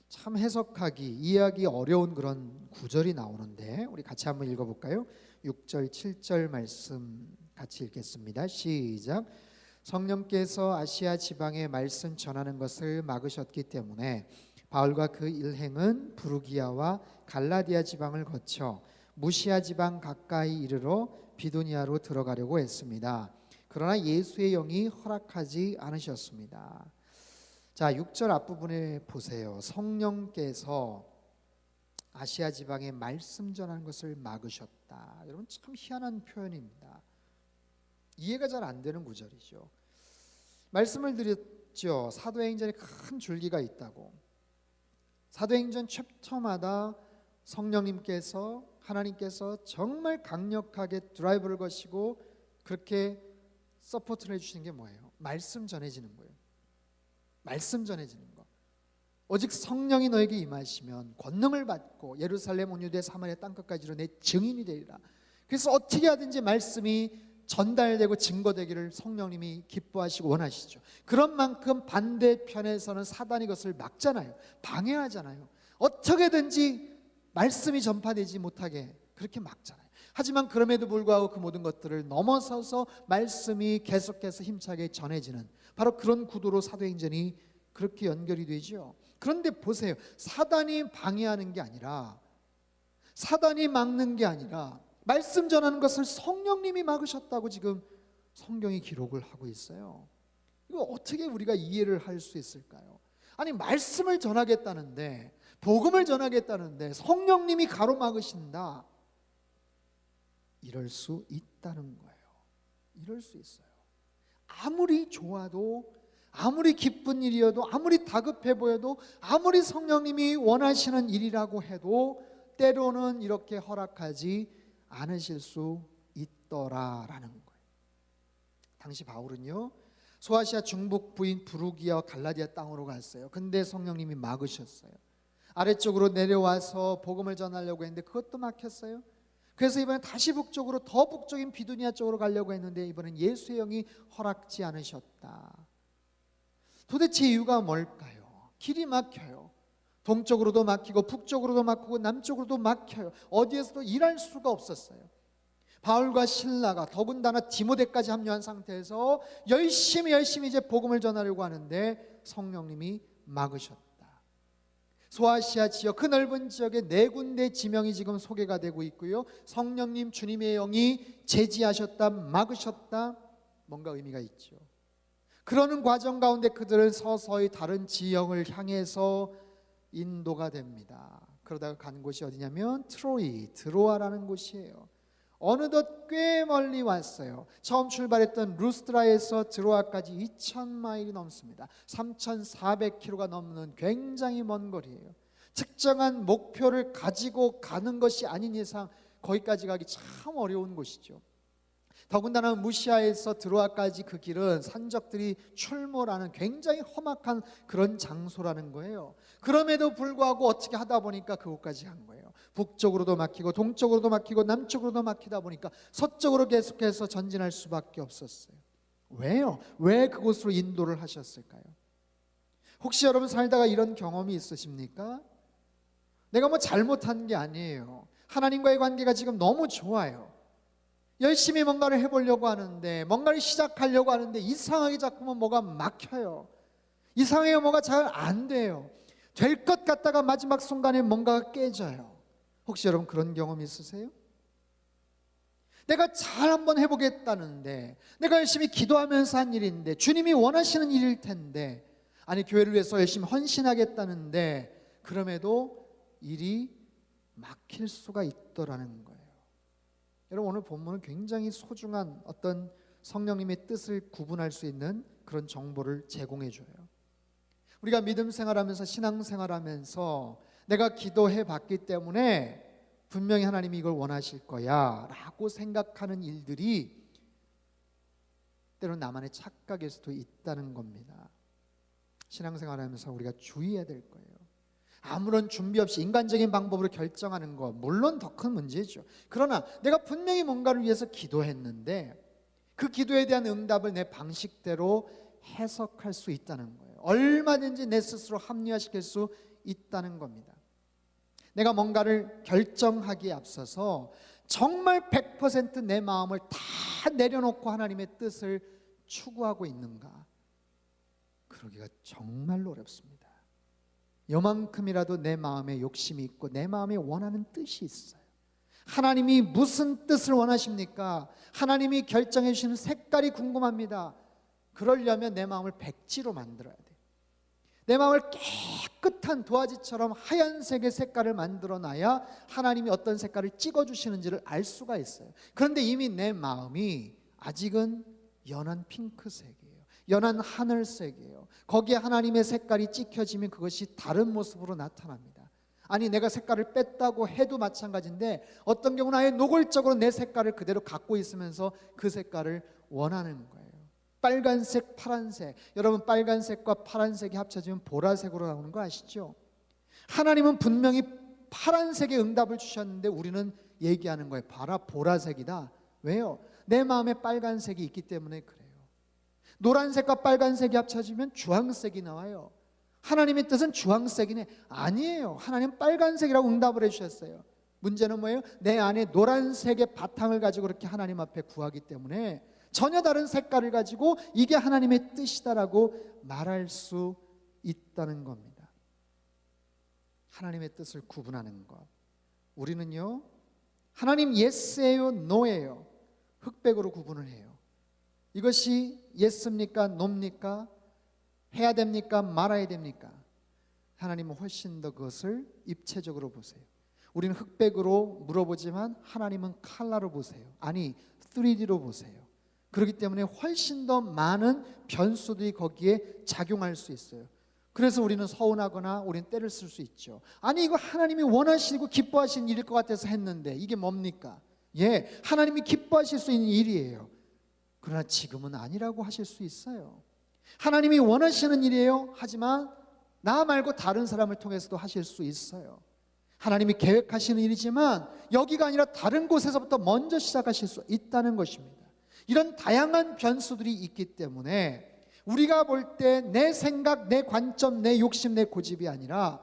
S2: 참 해석하기, 이해하기 어려운 그런 구절이 나오는데 우리 같이 한번 읽어볼까요? 6절, 7절 말씀 같이 읽겠습니다. 시작. 성령께서 아시아 지방에 말씀 전하는 것을 막으셨기 때문에 바울과 그 일행은 부르기아와 갈라디아 지방을 거쳐 무시아 지방 가까이 이르러 비두니아로 들어가려고 했습니다. 그러나 예수의 영이 허락하지 않으셨습니다. 자, 6절 앞부분에 보세요. 성령께서 아시아 지방에 말씀 전하는 것을 막으셨다. 여러분 참 희한한 표현입니다. 이해가 잘 안 되는 구절이죠. 말씀을 드렸죠. 사도행전에 큰 줄기가 있다고. 사도행전 챕터마다 성령님께서, 하나님께서 정말 강력하게 드라이브를 거시고 그렇게 서포트를 해주시는 게 뭐예요? 말씀 전해지는 거예요. 말씀 전해지는 거. 오직 성령이 너에게 임하시면 권능을 받고 예루살렘 온 유대 사마리아 땅끝까지로 내 증인이 되리라. 그래서 어떻게 하든지 말씀이 전달되고 증거되기를 성령님이 기뻐하시고 원하시죠. 그런 만큼 반대편에서는 사단이 그것을 막잖아요. 방해하잖아요. 어떻게든지 말씀이 전파되지 못하게 그렇게 막잖아요. 하지만 그럼에도 불구하고 그 모든 것들을 넘어서서 말씀이 계속해서 힘차게 전해지는 바로 그런 구도로 사도행전이 그렇게 연결이 되죠. 그런데 보세요. 사단이 방해하는 게 아니라, 사단이 막는 게 아니라 말씀 전하는 것을 성령님이 막으셨다고 지금 성경이 기록을 하고 있어요. 이거 어떻게 우리가 이해를 할 수 있을까요? 아니 말씀을 전하겠다는데, 복음을 전하겠다는데 성령님이 가로막으신다. 이럴 수 있다는 거예요. 이럴 수 있어요. 아무리 좋아도, 아무리 기쁜 일이어도, 아무리 다급해 보여도, 아무리 성령님이 원하시는 일이라고 해도 때로는 이렇게 허락하지 않으실 수 있더라라는 거예요. 당시 바울은요 소아시아 중북 부인 부르기아와 갈라디아 땅으로 갔어요. 근데 성령님이 막으셨어요. 아래쪽으로 내려와서 복음을 전하려고 했는데 그것도 막혔어요. 그래서 이번에 다시 북쪽으로, 더 북쪽인 비두니아 쪽으로 가려고 했는데 이번엔 예수의 영이 허락지 않으셨다. 도대체 이유가 뭘까요? 길이 막혀요. 동쪽으로도 막히고 북쪽으로도 막히고 남쪽으로도 막혀요. 어디에서도 일할 수가 없었어요. 바울과 실라가, 더군다나 디모데까지 합류한 상태에서 열심히 이제 복음을 전하려고 하는데 성령님이 막으셨다. 소아시아 지역, 그 넓은 지역에 4군데 지명이 지금 소개가 되고 있고요. 성령님, 주님의 영이 제지하셨다, 막으셨다, 뭔가 의미가 있죠. 그러는 과정 가운데 그들은 서서히 다른 지형을 향해서 인도가 됩니다. 그러다가 간 곳이 어디냐면 드로아라는 곳이에요. 어느덧 꽤 멀리 왔어요. 처음 출발했던 루스드라에서 드로아까지 2000마일이 넘습니다. 3400km가 넘는 굉장히 먼 거리예요. 특정한 목표를 가지고 가는 것이 아닌 이상 거기까지 가기 참 어려운 곳이죠. 더군다나 무시아에서 드로아까지 그 길은 산적들이 출몰하는 굉장히 험악한 그런 장소라는 거예요. 그럼에도 불구하고 어떻게 하다 보니까 그곳까지 간 거예요. 북쪽으로도 막히고 동쪽으로도 막히고 남쪽으로도 막히다 보니까 서쪽으로 계속해서 전진할 수밖에 없었어요. 왜요? 왜 그곳으로 인도를 하셨을까요? 혹시 여러분 살다가 이런 경험이 있으십니까? 내가 뭐 잘못한 게 아니에요. 하나님과의 관계가 지금 너무 좋아요. 열심히 뭔가를 해보려고 하는데, 뭔가를 시작하려고 하는데 이상하게 자꾸만 뭐가 막혀요. 이상하게 뭐가 잘 안 돼요. 될 것 같다가 마지막 순간에 뭔가가 깨져요. 혹시 여러분 그런 경험 있으세요? 내가 잘 한번 해보겠다는데, 내가 열심히 기도하면서 한 일인데, 주님이 원하시는 일일 텐데, 아니 교회를 위해서 열심히 헌신하겠다는데, 그럼에도 일이 막힐 수가 있더라는 거예요. 여러분 오늘 본문은 굉장히 소중한 어떤 성령님의 뜻을 구분할 수 있는 그런 정보를 제공해 줘요. 우리가 믿음 생활하면서, 신앙 생활하면서 내가 기도해 봤기 때문에 분명히 하나님이 이걸 원하실 거야 라고 생각하는 일들이 때로는 나만의 착각일 수도 있다는 겁니다. 신앙 생활하면서 우리가 주의해야 될 거예요. 아무런 준비 없이 인간적인 방법으로 결정하는 거 물론 더 큰 문제죠. 그러나 내가 분명히 뭔가를 위해서 기도했는데 그 기도에 대한 응답을 내 방식대로 해석할 수 있다는 거예요. 얼마든지 내 스스로 합리화시킬 수 있다는 겁니다. 내가 뭔가를 결정하기에 앞서서 정말 100% 내 마음을 다 내려놓고 하나님의 뜻을 추구하고 있는가? 그러기가 정말로 어렵습니다. 요만큼이라도 내 마음에 욕심이 있고 내 마음에 원하는 뜻이 있어요. 하나님이 무슨 뜻을 원하십니까? 하나님이 결정해 주시는 색깔이 궁금합니다. 그러려면 내 마음을 백지로 만들어야 돼요. 내 마음을 깨끗한 도화지처럼 하얀색의 색깔을 만들어놔야 하나님이 어떤 색깔을 찍어주시는지를 알 수가 있어요. 그런데 이미 내 마음이 아직은 연한 핑크색이에요. 연한 하늘색이에요. 거기에 하나님의 색깔이 찍혀지면 그것이 다른 모습으로 나타납니다. 아니 내가 색깔을 뺐다고 해도 마찬가지인데 어떤 경우는 아예 노골적으로 내 색깔을 그대로 갖고 있으면서 그 색깔을 원하는 거예요. 빨간색, 파란색. 여러분 빨간색과 파란색이 합쳐지면 보라색으로 나오는 거 아시죠? 하나님은 분명히 파란색의 응답을 주셨는데 우리는 얘기하는 거예요. 봐라 보라색이다. 왜요? 내 마음에 빨간색이 있기 때문에 그래요. 노란색과 빨간색이 합쳐지면 주황색이 나와요. 하나님의 뜻은 주황색이네. 아니에요. 하나님은 빨간색이라고 응답을 해주셨어요. 문제는 뭐예요? 내 안에 노란색의 바탕을 가지고 그렇게 하나님 앞에 구하기 때문에 전혀 다른 색깔을 가지고 이게 하나님의 뜻이다라고 말할 수 있다는 겁니다. 하나님의 뜻을 구분하는 것. 우리는요 하나님 예스예요 노예요 흑백으로 구분을 해요. 이것이 예스입니까 노입니까? 해야 됩니까 말아야 됩니까? 하나님은 훨씬 더 그것을 입체적으로 보세요. 우리는 흑백으로 물어보지만 하나님은 컬러로 보세요. 아니 3D로 보세요. 그렇기 때문에 훨씬 더 많은 변수들이 거기에 작용할 수 있어요. 그래서 우리는 서운하거나 우리는 때를 쓸 수 있죠. 아니 이거 하나님이 원하시고 기뻐하시는 일일 것 같아서 했는데 이게 뭡니까? 예, 하나님이 기뻐하실 수 있는 일이에요. 그러나 지금은 아니라고 하실 수 있어요. 하나님이 원하시는 일이에요. 하지만 나 말고 다른 사람을 통해서도 하실 수 있어요. 하나님이 계획하시는 일이지만 여기가 아니라 다른 곳에서부터 먼저 시작하실 수 있다는 것입니다. 이런 다양한 변수들이 있기 때문에 우리가 볼 때 내 생각, 내 관점, 내 욕심, 내 고집이 아니라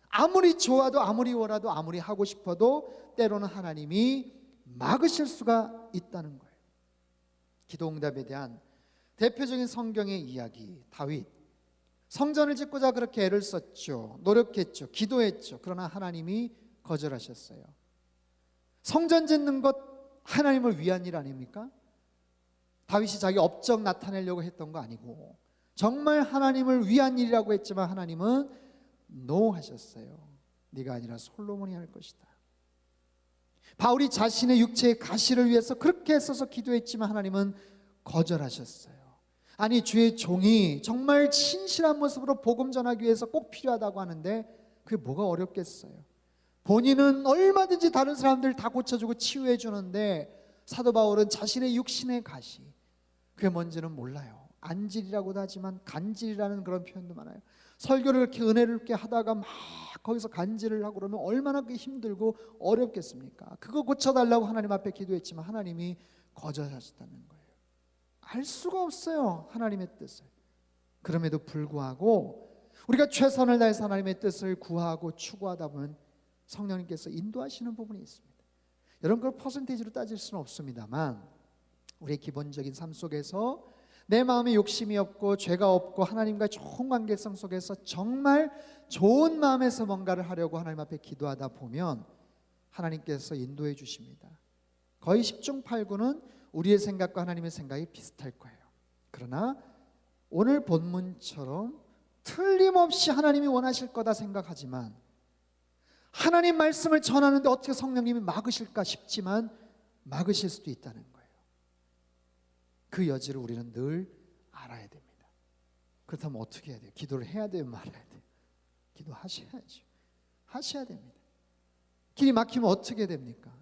S2: 아무리 좋아도 아무리 원하도 아무리 하고 싶어도 때로는 하나님이 막으실 수가 있다는 거예요. 기도응답에 대한 대표적인 성경의 이야기, 다윗. 성전을 짓고자 그렇게 애를 썼죠. 노력했죠. 기도했죠. 그러나 하나님이 거절하셨어요. 성전 짓는 것 하나님을 위한 일 아닙니까? 다윗이 자기 업적 나타내려고 했던 거 아니고 정말 하나님을 위한 일이라고 했지만 하나님은 노 하셨어요. 네가 아니라 솔로몬이 할 것이다. 바울이 자신의 육체의 가시를 위해서 그렇게 애써서 기도했지만 하나님은 거절하셨어요. 아니, 주의 종이 정말 신실한 모습으로 복음 전하기 위해서 꼭 필요하다고 하는데 그게 뭐가 어렵겠어요. 본인은 얼마든지 다른 사람들 다 고쳐주고 치유해 주는데 사도 바울은 자신의 육신의 가시, 그게 뭔지는 몰라요. 안질이라고도 하지만 간질이라는 그런 표현도 많아요. 설교를 이렇게 은혜롭게 하다가 막 거기서 간질을 하고 그러면 얼마나 그게 힘들고 어렵겠습니까? 그거 고쳐달라고 하나님 앞에 기도했지만 하나님이 거절하셨다는 거예요. 알 수가 없어요, 하나님의 뜻을. 그럼에도 불구하고 우리가 최선을 다해서 하나님의 뜻을 구하고 추구하다 보면 성령님께서 인도하시는 부분이 있습니다. 여러분, 그걸 퍼센테이지로 따질 수는 없습니다만 우리의 기본적인 삶 속에서 내 마음에 욕심이 없고 죄가 없고 하나님과의 좋은 관계성 속에서 정말 좋은 마음에서 뭔가를 하려고 하나님 앞에 기도하다 보면 하나님께서 인도해 주십니다. 거의 10중 8구는 우리의 생각과 하나님의 생각이 비슷할 거예요. 그러나 오늘 본문처럼 틀림없이 하나님이 원하실 거다 생각하지만 하나님 말씀을 전하는데 어떻게 성령님이 막으실까 싶지만 막으실 수도 있다는 거예요. 그 여지를 우리는 늘 알아야 됩니다. 그렇다면 어떻게 해야 돼요? 기도를 해야 돼요? 말아야 돼요? 기도하셔야죠. 하셔야 됩니다. 길이 막히면 어떻게 됩니까?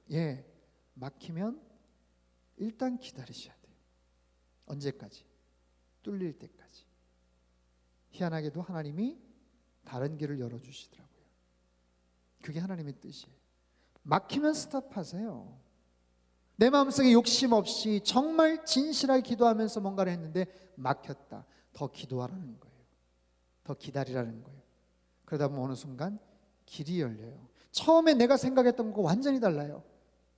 S2: 막히면 일단 기다리셔야 돼요. 언제까지? 뚫릴 때까지. 희한하게도 하나님이 다른 길을 열어주시더라고요. 그게 하나님의 뜻이에요. 막히면 스톱하세요. 내 마음속에 욕심 없이 정말 진실하게 기도하면서 뭔가를 했는데 막혔다. 더 기도하라는 거예요. 더 기다리라는 거예요. 그러다 보면 어느 순간 길이 열려요. 처음에 내가 생각했던 것과 완전히 달라요.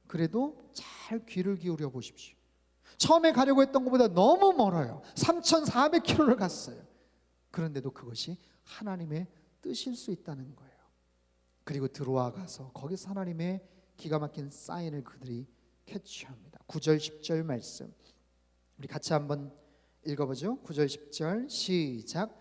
S2: 그래도 잘 귀를 기울여 보십시오. 처음에 가려고 했던 것보다 너무 멀어요. 3,400km를 갔어요. 그런데도 그것이 하나님의 뜻일 수 있다는 거예요. 그리고 들어와 가서 거기서 하나님의 기가 막힌 사인을 그들이 캐치합니다. 9절 10절 말씀 우리 같이 한번 읽어보죠. 9절 10절 시작.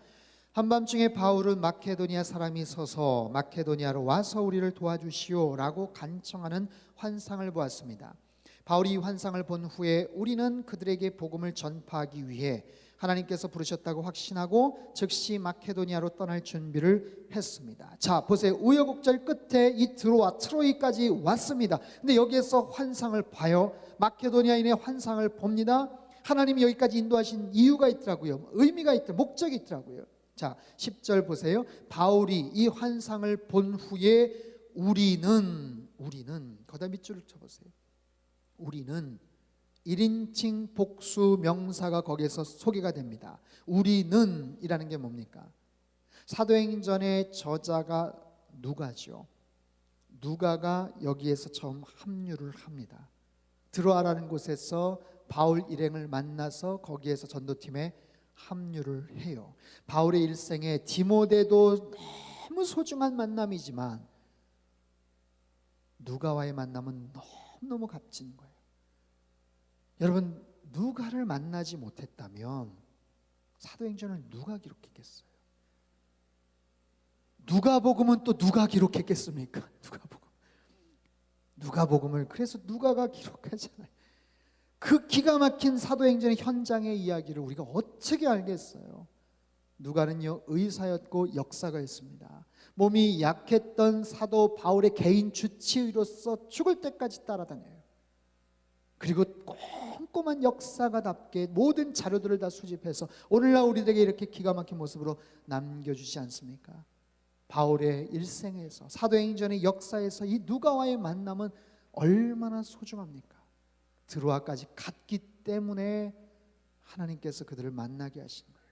S2: 한밤중에 바울은 마케도니아 사람이 서서 마케도니아로 와서 우리를 도와주시오 라고 간청하는 환상을 보았습니다. 바울이 이 환상을 본 후에 우리는 그들에게 복음을 전파하기 위해 하나님께서 부르셨다고 확신하고 즉시 마케도니아로 떠날 준비를 했습니다. 자, 보세요. 우여곡절 끝에 이 드로아 트로이까지 왔습니다. 근데 여기에서 환상을 봐요. 마케도니아인의 환상을 봅니다. 하나님이 여기까지 인도하신 이유가 있더라고요. 의미가 있더라고요. 목적이 있더라고요. 자, 10절 보세요. 바울이 이 환상을 본 후에 우리는 거기다 밑줄을 쳐보세요. 우리는 1인칭 복수 명사가 거기에서 소개가 됩니다. 우리는 이라는 게 뭡니까? 사도행전의 저자가 누가죠. 누가가 여기에서 처음 합류를 합니다. 드로아라는 곳에서 바울 일행을 만나서 거기에서 전도팀에 합류를 해요. 바울의 일생에 디모데도 너무 소중한 만남이지만 누가와의 만남은 너무너무 값진 거예요. 여러분, 누가를 만나지 못했다면 사도행전을 누가 기록했겠어요? 누가복음은 또 누가 기록했겠습니까? 누가복음을 그래서 누가가 기록하잖아요. 그 기가 막힌 사도행전의 현장의 이야기를 우리가 어떻게 알겠어요? 누가는요, 의사였고 역사가였습니다. 몸이 약했던 사도 바울의 개인 주치의로서 죽을 때까지 따라다녀요. 그리고 꼼꼼한 역사가답게 모든 자료들을 다 수집해서 오늘날 우리들에게 이렇게 기가 막힌 모습으로 남겨주지 않습니까? 바울의 일생에서, 사도행전의 역사에서 이 누가와의 만남은 얼마나 소중합니까? 드로아까지 갔기 때문에 하나님께서 그들을 만나게 하신 거예요.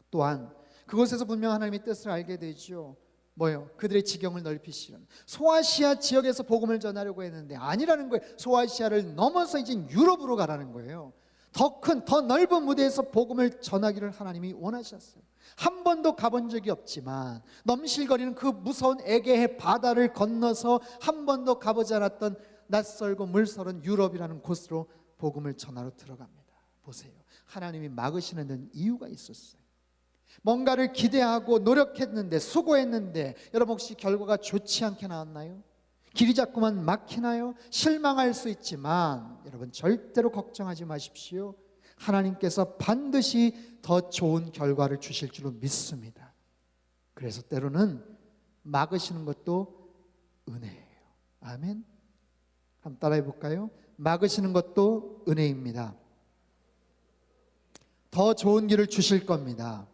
S2: 또한 그곳에서 분명 하나님의 뜻을 알게 되죠. 뭐요? 그들의 지경을 넓히시는, 소아시아 지역에서 복음을 전하려고 했는데 아니라는 거예요. 소아시아를 넘어서 이제 유럽으로 가라는 거예요. 더 큰, 더 넓은 무대에서 복음을 전하기를 하나님이 원하셨어요. 한 번도 가본 적이 없지만 넘실거리는 그 무서운 에게해 바다를 건너서 한 번도 가보지 않았던 낯설고 물서른 유럽이라는 곳으로 복음을 전하러 들어갑니다. 보세요. 하나님이 막으시는 데는 이유가 있었어요. 뭔가를 기대하고 노력했는데, 수고했는데 여러분 혹시 결과가 좋지 않게 나왔나요? 길이 자꾸만 막히나요? 실망할 수 있지만 여러분 절대로 걱정하지 마십시오. 하나님께서 반드시 더 좋은 결과를 주실 줄로 믿습니다. 그래서 때로는 막으시는 것도 은혜예요. 아멘. 한번 따라해 볼까요? 막으시는 것도 은혜입니다. 더 좋은 길을 주실 겁니다.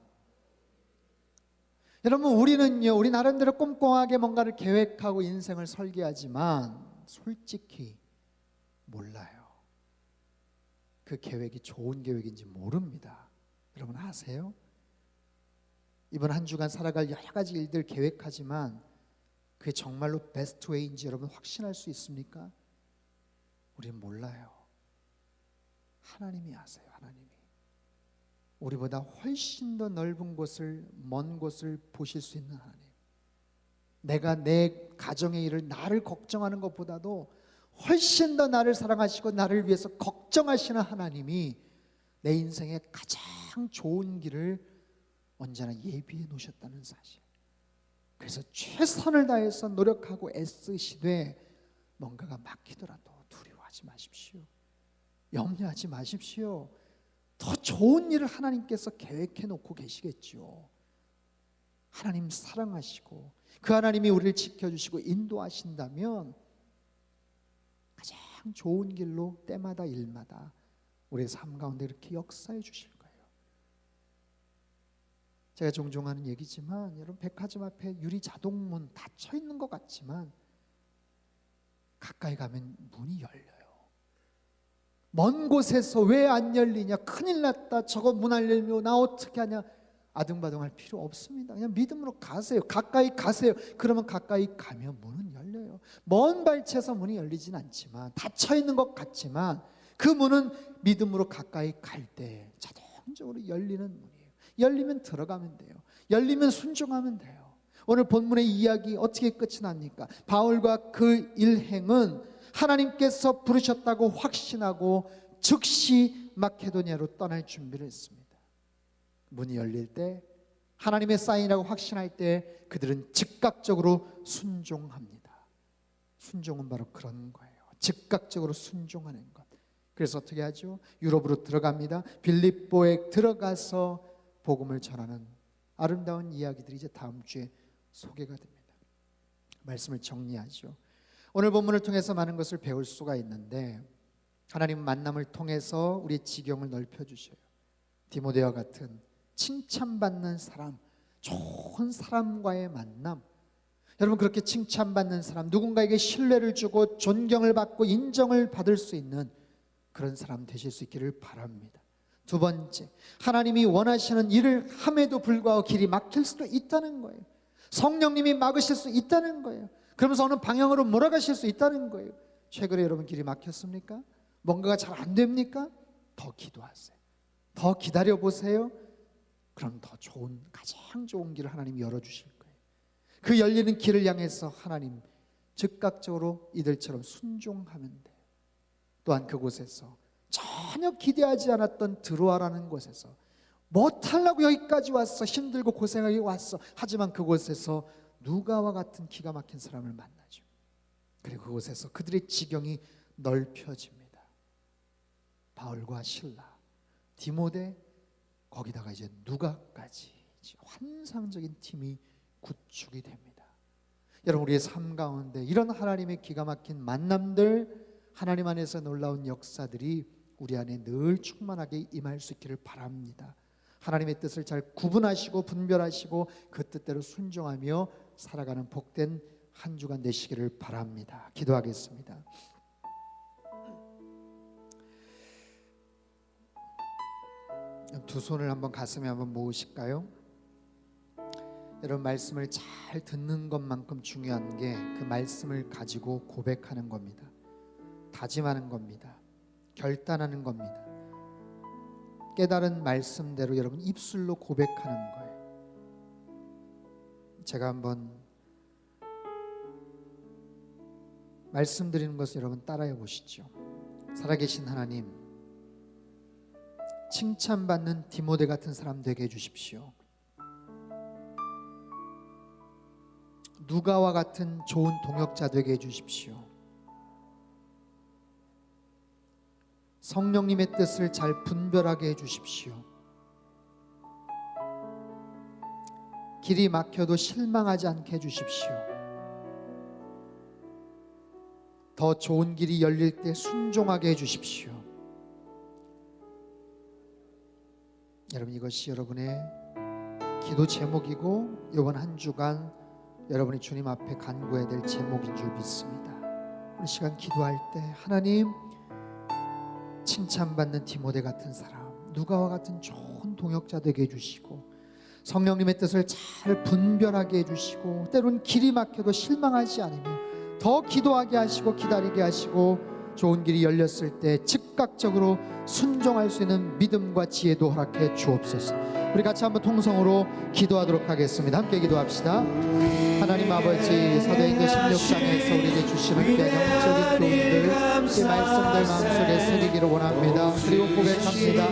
S2: 여러분, 우리 나름대로 꼼꼼하게 뭔가를 계획하고 인생을 설계하지만 솔직히 몰라요. 그 계획이 좋은 계획인지 모릅니다. 여러분 아세요? 이번 한 주간 살아갈 여러 가지 일들 계획하지만 그게 정말로 베스트 웨이인지 여러분 확신할 수 있습니까? 우리는 몰라요. 하나님이 아세요. 하나님이. 우리보다 훨씬 더 넓은 곳을, 먼 곳을 보실 수 있는 하나님. 내가 내 가정의 일을 나를 걱정하는 것보다도 훨씬 더 나를 사랑하시고 나를 위해서 걱정하시는 하나님이 내 인생의 가장 좋은 길을 언제나 예비해 놓으셨다는 사실. 그래서 최선을 다해서 노력하고 애쓰시되 뭔가가 막히더라도 두려워하지 마십시오. 염려하지 마십시오. 더 좋은 일을 하나님께서 계획해 놓고 계시겠죠. 하나님 사랑하시고 그 하나님이 우리를 지켜주시고 인도하신다면 가장 좋은 길로 때마다 일마다 우리의 삶 가운데 이렇게 역사해 주실 거예요. 제가 종종 하는 얘기지만 여러분, 백화점 앞에 유리 자동문 닫혀 있는 것 같지만 가까이 가면 문이 열려요. 먼 곳에서 왜 안 열리냐, 큰일 났다, 저거 문 안 열면 나 어떻게 하냐, 아등바등할 필요 없습니다. 그냥 믿음으로 가세요. 가까이 가세요. 그러면 가까이 가면 문은 열려요. 먼 발치에서 문이 열리진 않지만, 닫혀 있는 것 같지만 그 문은 믿음으로 가까이 갈 때 자동적으로 열리는 문이에요. 열리면 들어가면 돼요. 열리면 순종하면 돼요. 오늘 본문의 이야기 어떻게 끝이 납니까? 바울과 그 일행은 하나님께서 부르셨다고 확신하고 즉시 마케도니아로 떠날 준비를 했습니다. 문이 열릴 때, 하나님의 사인이라고 확신할 때 그들은 즉각적으로 순종합니다. 순종은 바로 그런 거예요. 즉각적으로 순종하는 것. 그래서 어떻게 하죠? 유럽으로 들어갑니다. 빌립보에 들어가서 복음을 전하는 아름다운 이야기들이 이제 다음 주에 소개가 됩니다. 말씀을 정리하죠. 오늘 본문을 통해서 많은 것을 배울 수가 있는데, 하나님 만남을 통해서 우리의 지경을 넓혀주셔요. 디모데와 같은 칭찬받는 사람, 좋은 사람과의 만남. 여러분, 그렇게 칭찬받는 사람, 누군가에게 신뢰를 주고 존경을 받고 인정을 받을 수 있는 그런 사람 되실 수 있기를 바랍니다. 두 번째, 하나님이 원하시는 일을 함에도 불구하고 길이 막힐 수도 있다는 거예요. 성령님이 막으실 수 있다는 거예요. 그러면서 어느 방향으로 몰아가실 수 있다는 거예요. 최근에 여러분 길이 막혔습니까? 뭔가가 잘 안 됩니까? 더 기도하세요. 더 기다려보세요. 그럼 더 좋은, 가장 좋은 길을 하나님이 열어주실 거예요. 그 열리는 길을 향해서 하나님 즉각적으로 이들처럼 순종하면 돼요. 또한 그곳에서 전혀 기대하지 않았던 드로아라는 곳에서 못하려고 여기까지 왔어, 힘들고 고생하기 왔어. 하지만 그곳에서 누가와 같은 기가 막힌 사람을 만나죠. 그리고 그곳에서 그들의 지경이 넓혀집니다. 바울과 실라, 디모데, 거기다가 이제 누가까지 환상적인 팀이 구축이 됩니다. 여러분, 우리의 삶 가운데 이런 하나님의 기가 막힌 만남들, 하나님 안에서 놀라운 역사들이 우리 안에 늘 충만하게 임할 수 있기를 바랍니다. 하나님의 뜻을 잘 구분하시고 분별하시고 그 뜻대로 순종하며 살아가는 복된 한 주간 되시기를 바랍니다. 기도하겠습니다. 두 손을 한번 가슴에 한번 모으실까요? 여러분, 말씀을 잘 듣는 것만큼 중요한 게 그 말씀을 가지고 고백하는 겁니다. 다짐하는 겁니다. 결단하는 겁니다. 깨달은 말씀대로 여러분 입술로 고백하는 거예요. 제가 한번 말씀드리는 것을 여러분 따라해 보시죠. 살아계신 하나님, 칭찬받는 디모데 같은 사람 되게 해주십시오. 누가와 같은 좋은 동역자 되게 해주십시오. 성령님의 뜻을 잘 분별하게 해주십시오. 길이 막혀도 실망하지 않게 해주십시오. 더 좋은 길이 열릴 때 순종하게 해주십시오. 여러분, 이것이 여러분의 기도 제목이고 이번 한 주간 여러분이 주님 앞에 간구해야 될 제목인 줄 믿습니다. 이 시간 기도할 때 하나님, 칭찬받는 디모데 같은 사람, 누가와 같은 좋은 동역자 되게 해주시고 성령님의 뜻을 잘 분별하게 해주시고 때론 길이 막혀도 실망하지 않으며 더 기도하게 하시고 기다리게 하시고 좋은 길이 열렸을 때 즉각적으로 순종할 수 있는 믿음과 지혜도 허락해 주옵소서. 우리 같이 한번 통성으로 기도하도록 하겠습니다. 함께 기도합시다. 하나님 아버지, 사도행전 16장에서 우리에게 주시는 귀한 영적인 교훈들, 이 말씀들 마음속에 새기기를 원합니다. 그리고 고백합니다.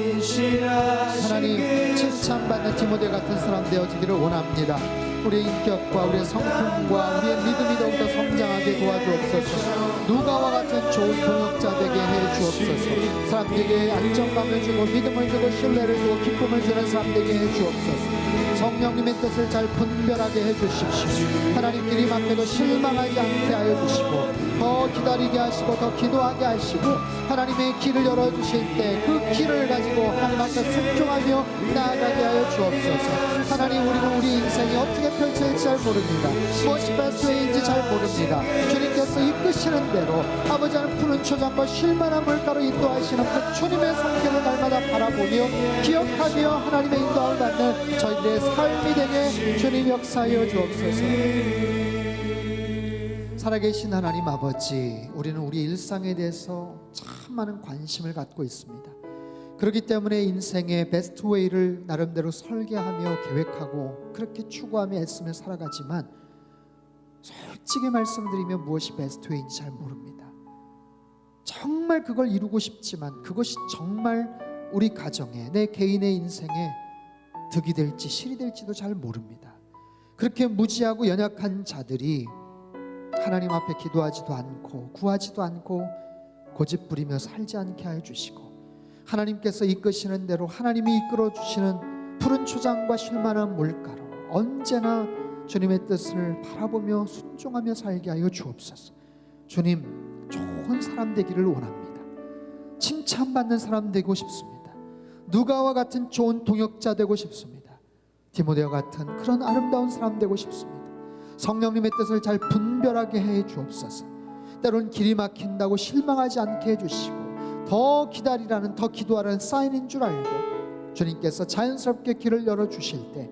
S2: 하나님, 칭찬받는 디모데 같은 사람 되어지기를 원합니다. 우리의 인격과 우리의 성품과 우리의 믿음이 더욱더 성장하게 도와주옵소서. 누가와 같은 좋은 동역자 되게 해 주옵소서. 사람들에게 안정감을 주고 믿음을 주고 신뢰를 주고 기쁨을 주는 사람 되게 해 주옵소서. 성령님의 뜻을 잘 분별하게 해 주십시오. 하나님, 길이 막혀도 실망하지 않게 하여 주시고 더 기다리게 하시고 더 기도하게 하시고 하나님의 길을 열어주실 때 그 길을 가지고 하나님 앞에 순종하며 나아가게 하여 주옵소서. 하나님, 우리는 우리 인생이 어떻게 펼쳐질지 잘 모릅니다. 무엇이 베스트웨이인지 잘 모릅니다. 주님께서 이끄시는 대로 아버지 하나님 푸른 초장과 쉴만한 물가로 인도하시는 그 주님의 성격을 날마다 바라보며 기억하며 하나님의 인도함을 받는 저희들의 삶이 되게 주님 역사하여 주옵소서. 살아계신 하나님 아버지, 우리는 우리 일상에 대해서 참 많은 관심을 갖고 있습니다. 그렇기 때문에 인생의 베스트 웨이를 나름대로 설계하며 계획하고 그렇게 추구하며 애쓰며 살아가지만 솔직히 말씀드리면 무엇이 베스트 웨이인지 잘 모릅니다. 정말 그걸 이루고 싶지만 그것이 정말 우리 가정에, 내 개인의 인생에 득이 될지 실이 될지도 잘 모릅니다. 그렇게 무지하고 연약한 자들이 하나님 앞에 기도하지도 않고 구하지도 않고 고집부리며 살지 않게 하여 주시고 하나님께서 이끄시는 대로 하나님이 이끌어 주시는 푸른 초장과 쉴만한 물가로 언제나 주님의 뜻을 바라보며 순종하며 살게 하여 주옵소서. 주님, 좋은 사람 되기를 원합니다. 칭찬받는 사람 되고 싶습니다. 누가와 같은 좋은 동역자 되고 싶습니다. 디모데와 같은 그런 아름다운 사람 되고 싶습니다. 성령님의 뜻을 잘 분별하게 해 주옵소서. 때론 길이 막힌다고 실망하지 않게 해주시고 더 기다리라는, 더 기도하라는 사인인 줄 알고 주님께서 자연스럽게 길을 열어주실 때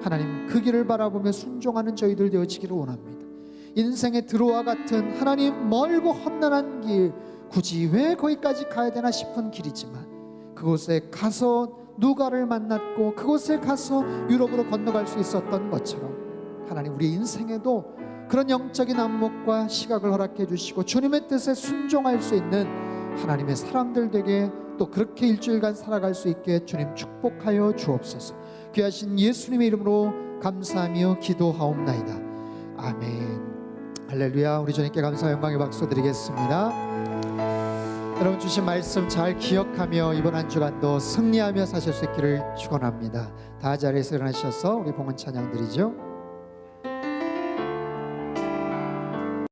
S2: 하나님 그 길을 바라보며 순종하는 저희들 되어지기를 원합니다. 인생의 들어와 같은 하나님 멀고 험난한 길, 굳이 왜 거기까지 가야 되나 싶은 길이지만 그곳에 가서 누가를 만났고 그곳에 가서 유럽으로 건너갈 수 있었던 것처럼 하나님, 우리 인생에도 그런 영적인 안목과 시각을 허락해 주시고 주님의 뜻에 순종할 수 있는 하나님의 사람들 되게 또 그렇게 일주일간 살아갈 수 있게 주님 축복하여 주옵소서. 귀하신 예수님의 이름으로 감사하며 기도하옵나이다. 아멘. 할렐루야. 우리 주님께 감사와 영광의 박수 드리겠습니다. 여러분, 주신 말씀 잘 기억하며 이번 한 주간도 승리하며 사실 수 있기를 축원합니다. 다 자리에서 일어나셔서 우리 봉헌 찬양 드리죠.